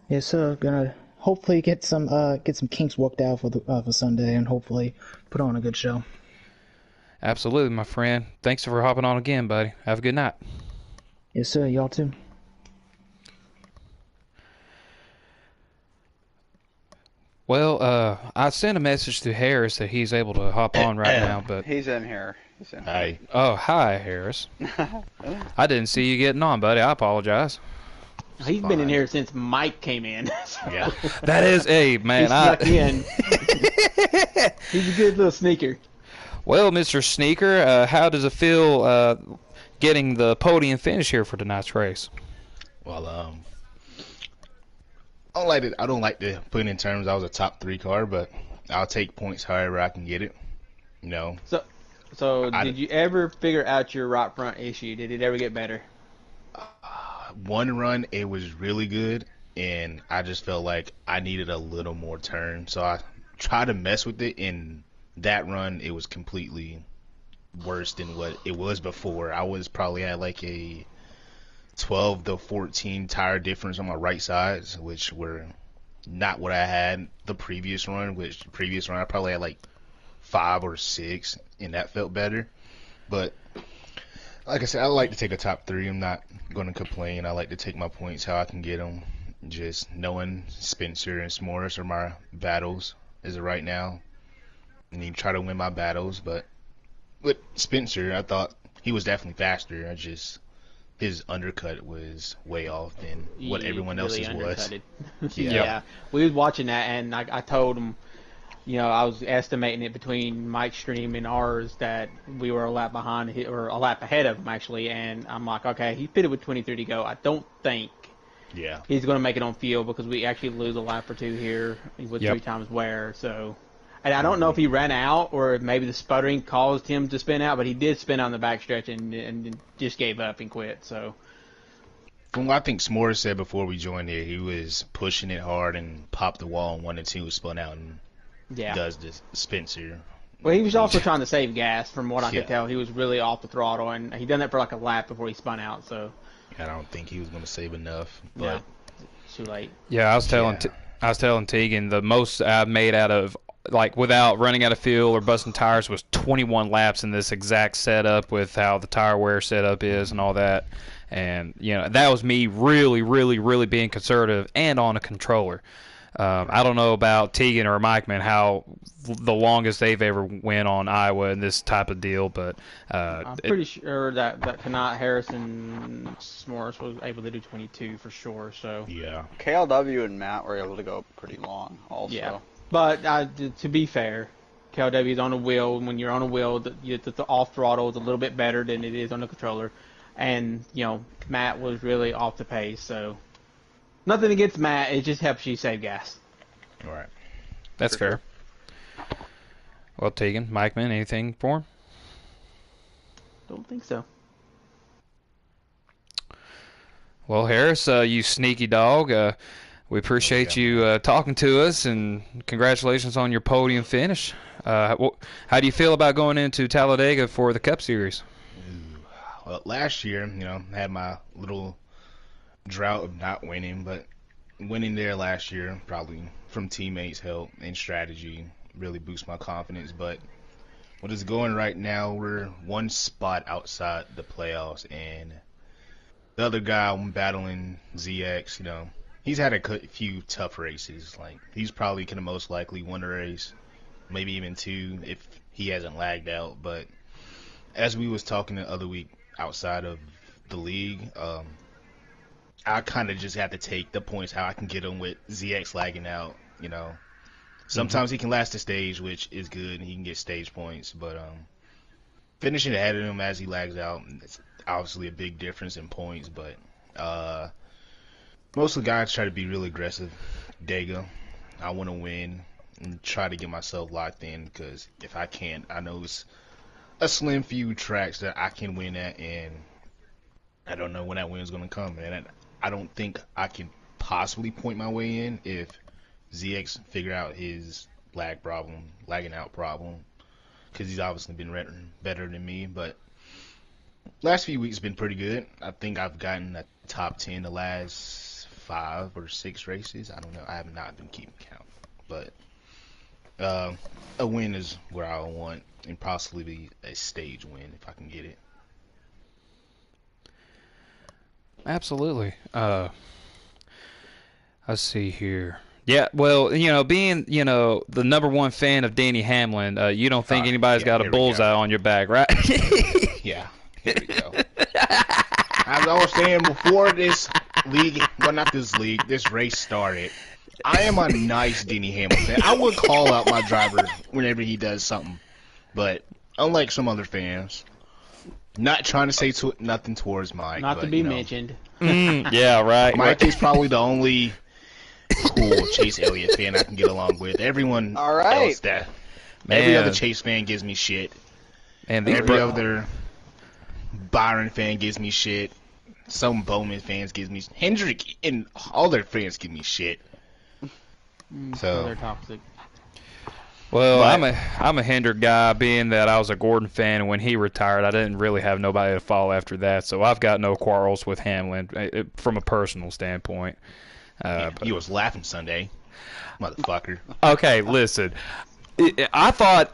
Yes, sir. Gonna hopefully get some kinks worked out for Sunday, and hopefully put on a good show. Absolutely, my friend. Thanks for hopping on again, buddy. Have a good night. Yes, sir. Y'all too. Well, I sent a message to Harris that he's able to hop on right now, but He's in here. Hi. oh, hi, Harris. I didn't see you getting on, buddy. I apologize. He's been in here since Mike came in. Yeah. That is, hey, man. He snuck in. He's a good little sneaker. Well, Mr. Sneaker, how does it feel getting the podium finish here for tonight's race? Well, I don't like to put in terms I was a top 3 car, but I'll take points however I can get it. You know. So did you ever figure out your right front issue? Did it ever get better? One run, it was really good, and I just felt like I needed a little more turn. So I tried to mess with it, and that run, it was completely worse than what it was before. I was probably at like a 12 to 14 tire difference on my right sides, which were not what I had the previous run. I probably had like 5 or 6, and that felt better. But like I said, I like to take a top 3. I'm not going to complain. I like to take my points how I can get them. Just knowing Spencer and S'mores are my battles as of right now. And you try to win my battles, but with Spencer, I thought he was definitely faster. His undercut was way off than what everyone else's was. Yeah. We was watching that, and I told him, I was estimating it between Mike's stream and ours that we were a lap behind, or a lap ahead of him, actually, and I'm like, okay, he pitted with 23 to go. I don't think he's going to make it on field because we actually lose a lap or 2 here with 3 times wear, so... And I don't know if he ran out or if maybe the sputtering caused him to spin out, but he did spin on the backstretch and just gave up and quit. So, from what I think S'mores said before we joined here, he was pushing it hard and popped the wall, and 1 and 2 was spun out and does this Spencer. Well, he was also trying to save gas, from what I could tell. He was really off the throttle, and he done that for like a lap before he spun out. So, I don't think he was going to save enough, but it's too late. Yeah, I was telling Tegan the most I've made out of, like, without running out of fuel or busting tires, was 21 laps in this exact setup with how the tire wear setup is and all that. And, that was me really, really, really being conservative and on a controller. I don't know about Tegan or Mike, man, how the longest they've ever went on Iowa in this type of deal, but I'm pretty sure that Kanat, Harrison, S'mores was able to do 22 for sure. So KLW and Matt were able to go pretty long also. Yeah. But to be fair, KLW is on a wheel. When you're on a wheel, the off throttle is a little bit better than it is on the controller. And, Matt was really off the pace. So, nothing against Matt. It just helps you save gas. All right. That's fair. Well, Tegan, Mike, man, anything for him? Don't think so. Well, Harris, you sneaky dog. We appreciate you talking to us, and congratulations on your podium finish. How do you feel about going into Talladega for the Cup Series? Well, last year, I had my little drought of not winning, but winning there last year, probably from teammates' help and strategy, really boosted my confidence. But what is going right now, we're 1 spot outside the playoffs, and the other guy I'm battling, ZX, he's had a few tough races. Like, he's probably going to most likely win a race, maybe even 2 if he hasn't lagged out. But as we was talking the other week outside of the league, I kind of just have to take the points how I can get him with ZX lagging out. Sometimes he can last the stage, which is good, and he can get stage points. But finishing ahead of him as he lags out, it's obviously a big difference in points. But most of the guys try to be really aggressive. Dega, I want to win. and try to get myself locked in, because if I can't, I know it's a slim few tracks that I can win at, and I don't know when that win's going to come. And I don't think I can possibly point my way in if ZX figure out his lagging out problem, because he's obviously been better than me. But last few weeks have been pretty good. I think I've gotten a top 10 the last 5 or 6 races. I don't know. I have not been keeping count. But a win is where I want, and possibly a stage win if I can get it. Absolutely. Let's see here. Yeah, well, being, the #1 fan of Danny Hamlin, you don't think anybody's got a bullseye on your back, right? Yeah, here we go. As I was saying before this league, well, not this league, this race started, I am a nice Denny Hamlin fan. I would call out my driver whenever he does something, but unlike some other fans, not trying to say nothing towards Mike. Not to be mentioned. Yeah, right. Mike is probably the only cool Chase Elliott fan I can get along with. Everyone else every other Chase fan gives me shit. And every other Byron fan gives me shit. Some Bowman fans gives me Hendrick and all their fans give me shit. So they're toxic. Well, I'm a Hendrick guy, being that I was a Gordon fan, and when he retired, I didn't really have nobody to follow after that. So I've got no quarrels with Hamlin from a personal standpoint. He was laughing Sunday, motherfucker. Okay, listen. I thought,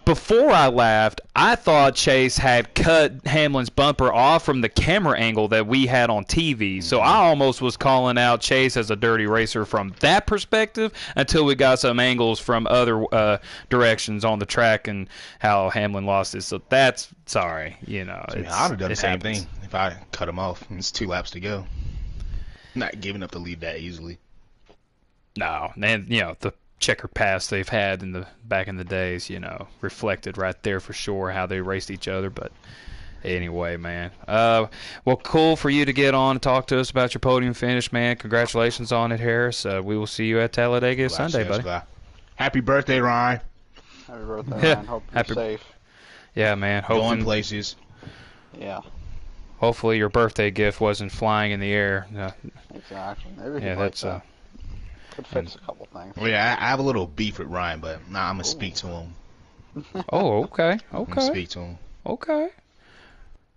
before I laughed, I thought Chase had cut Hamlin's bumper off from the camera angle that we had on TV. So I almost was calling out Chase as a dirty racer from that perspective until we got some angles from other directions on the track and how Hamlin lost it. So that's, sorry, I would have done the same thing if I cut him off. It's 2 laps to go. Not giving up the lead that easily. No, and the checker pass they've had back in the days, reflected right there for sure how they raced each other. But anyway, man, well, cool for you to get on and talk to us about your podium finish, man. Congratulations on it, Harris. We will see you at Talladega Sunday, buddy. Happy birthday, Ryan. Happy birthday, Ryan. Hope you're safe. Yeah, man. Going places. Yeah. Hopefully your birthday gift wasn't flying in the air. Exactly. Maybe could fix a couple things. Well, yeah, I have a little beef with Ryan, but I'm gonna speak to him. Oh, okay. I'm gonna speak to him. Okay.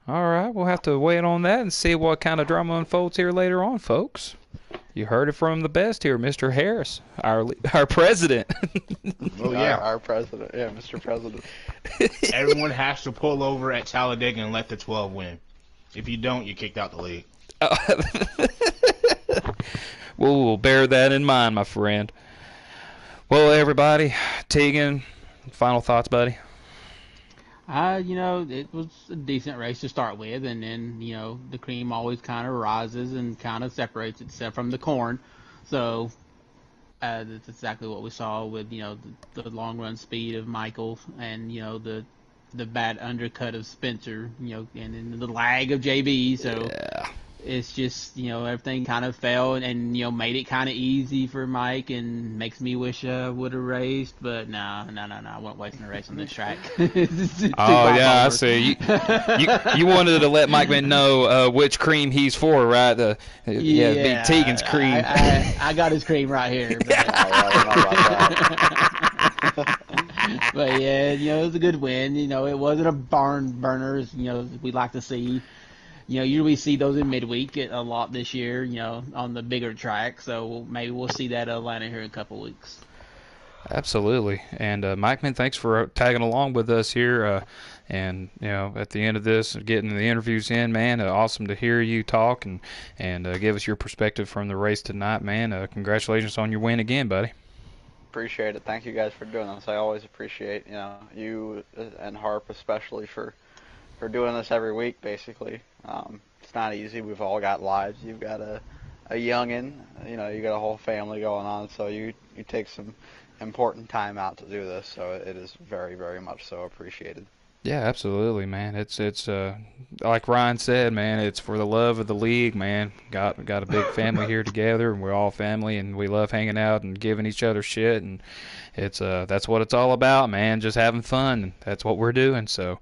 All right, we'll have to wait on that and see what kind of drama unfolds here later on, folks. You heard it from the best here, Mr. Harris, our president. Oh yeah, our president. Yeah, Mr. President. Everyone has to pull over at Talladega and let the 12 win. If you don't, you're kicked out the league. We'll bear that in mind, my friend. Well, everybody, Tegan, final thoughts, buddy? It was a decent race to start with, and then, the cream always kind of rises and kind of separates itself from the corn. So that's exactly what we saw with, the long run speed of Michael and, the bad undercut of Spencer, and then the lag of JB. So yeah. It's just, everything kind of fell and made it kind of easy for Mike, and makes me wish I would have raced, but no, I wasn't wasting a race on this track. I see. You wanted to let Mike know which cream he's for, right? Be Tegan's cream. I got his cream right here. But yeah, it was a good win. It wasn't a barn burner, as we like to see. Usually see those in midweek a lot this year, on the bigger track. So maybe we'll see that at Atlanta here in a couple weeks. Absolutely. And Mike, man, thanks for tagging along with us here. And at the end of this, getting the interviews in, man, awesome to hear you talk and give us your perspective from the race tonight, man. Congratulations on your win again, buddy. Appreciate it. Thank you guys for doing this. I always appreciate you and Harp especially for doing this every week, basically. It's not easy. We've all got lives. You've got a youngin', you got a whole family going on, so you take some important time out to do this, so it is very, very much so appreciated. Yeah, absolutely, man. It's like Ryan said, man. It's for the love of the league, man. Got a big family here together, and we're all family, and we love hanging out and giving each other shit, and it's that's what it's all about, man. Just having fun. And that's what we're doing. So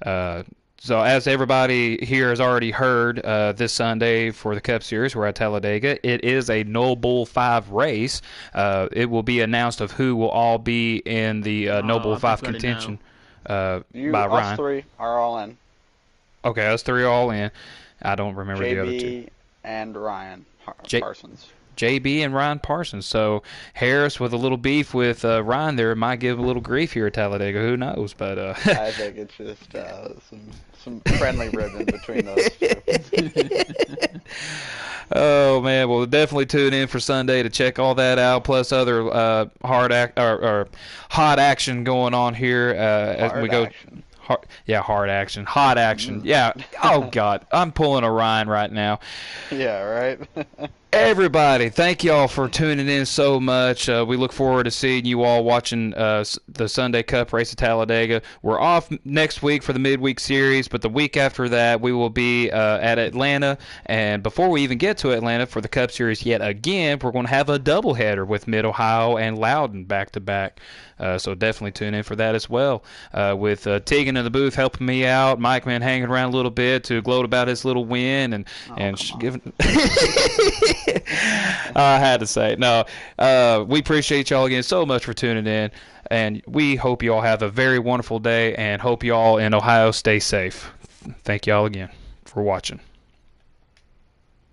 as everybody here has already heard, this Sunday for the Cup Series, we're at Talladega. It is a No Bull 5 race. It will be announced of who will all be in the No Bull I 5 think we already contention Us by Ryan. three are all in. Okay, us three are all in. I don't remember the other two. JB and Ryan Parsons. JB and Ryan Parsons. So Harris with a little beef with Ryan there might give a little grief here at Talladega. Who knows? But I think it's just some friendly ribbon between those two. Oh man, well definitely tune in for Sunday to check all that out, plus other hot action going on here as we go. Action. Hard action, hot action. Yeah. Oh God, I'm pulling a Ryan right now. Yeah, right. Everybody, thank y'all for tuning in so much. We look forward to seeing you all watching the Sunday Cup race at Talladega. We're off next week for the Midweek Series, but the week after that we will be at Atlanta. And before we even get to Atlanta for the Cup Series yet again, we're going to have a doubleheader with Mid-Ohio and Loudon back-to-back. So definitely tune in for that as well. With Tegan in the booth helping me out, Mike Man hanging around a little bit to gloat about his little win and giving. I had to say it. No, we appreciate y'all again so much for tuning in, and we hope you all have a very wonderful day, and hope you all in Ohio stay safe. Thank y'all again for watching.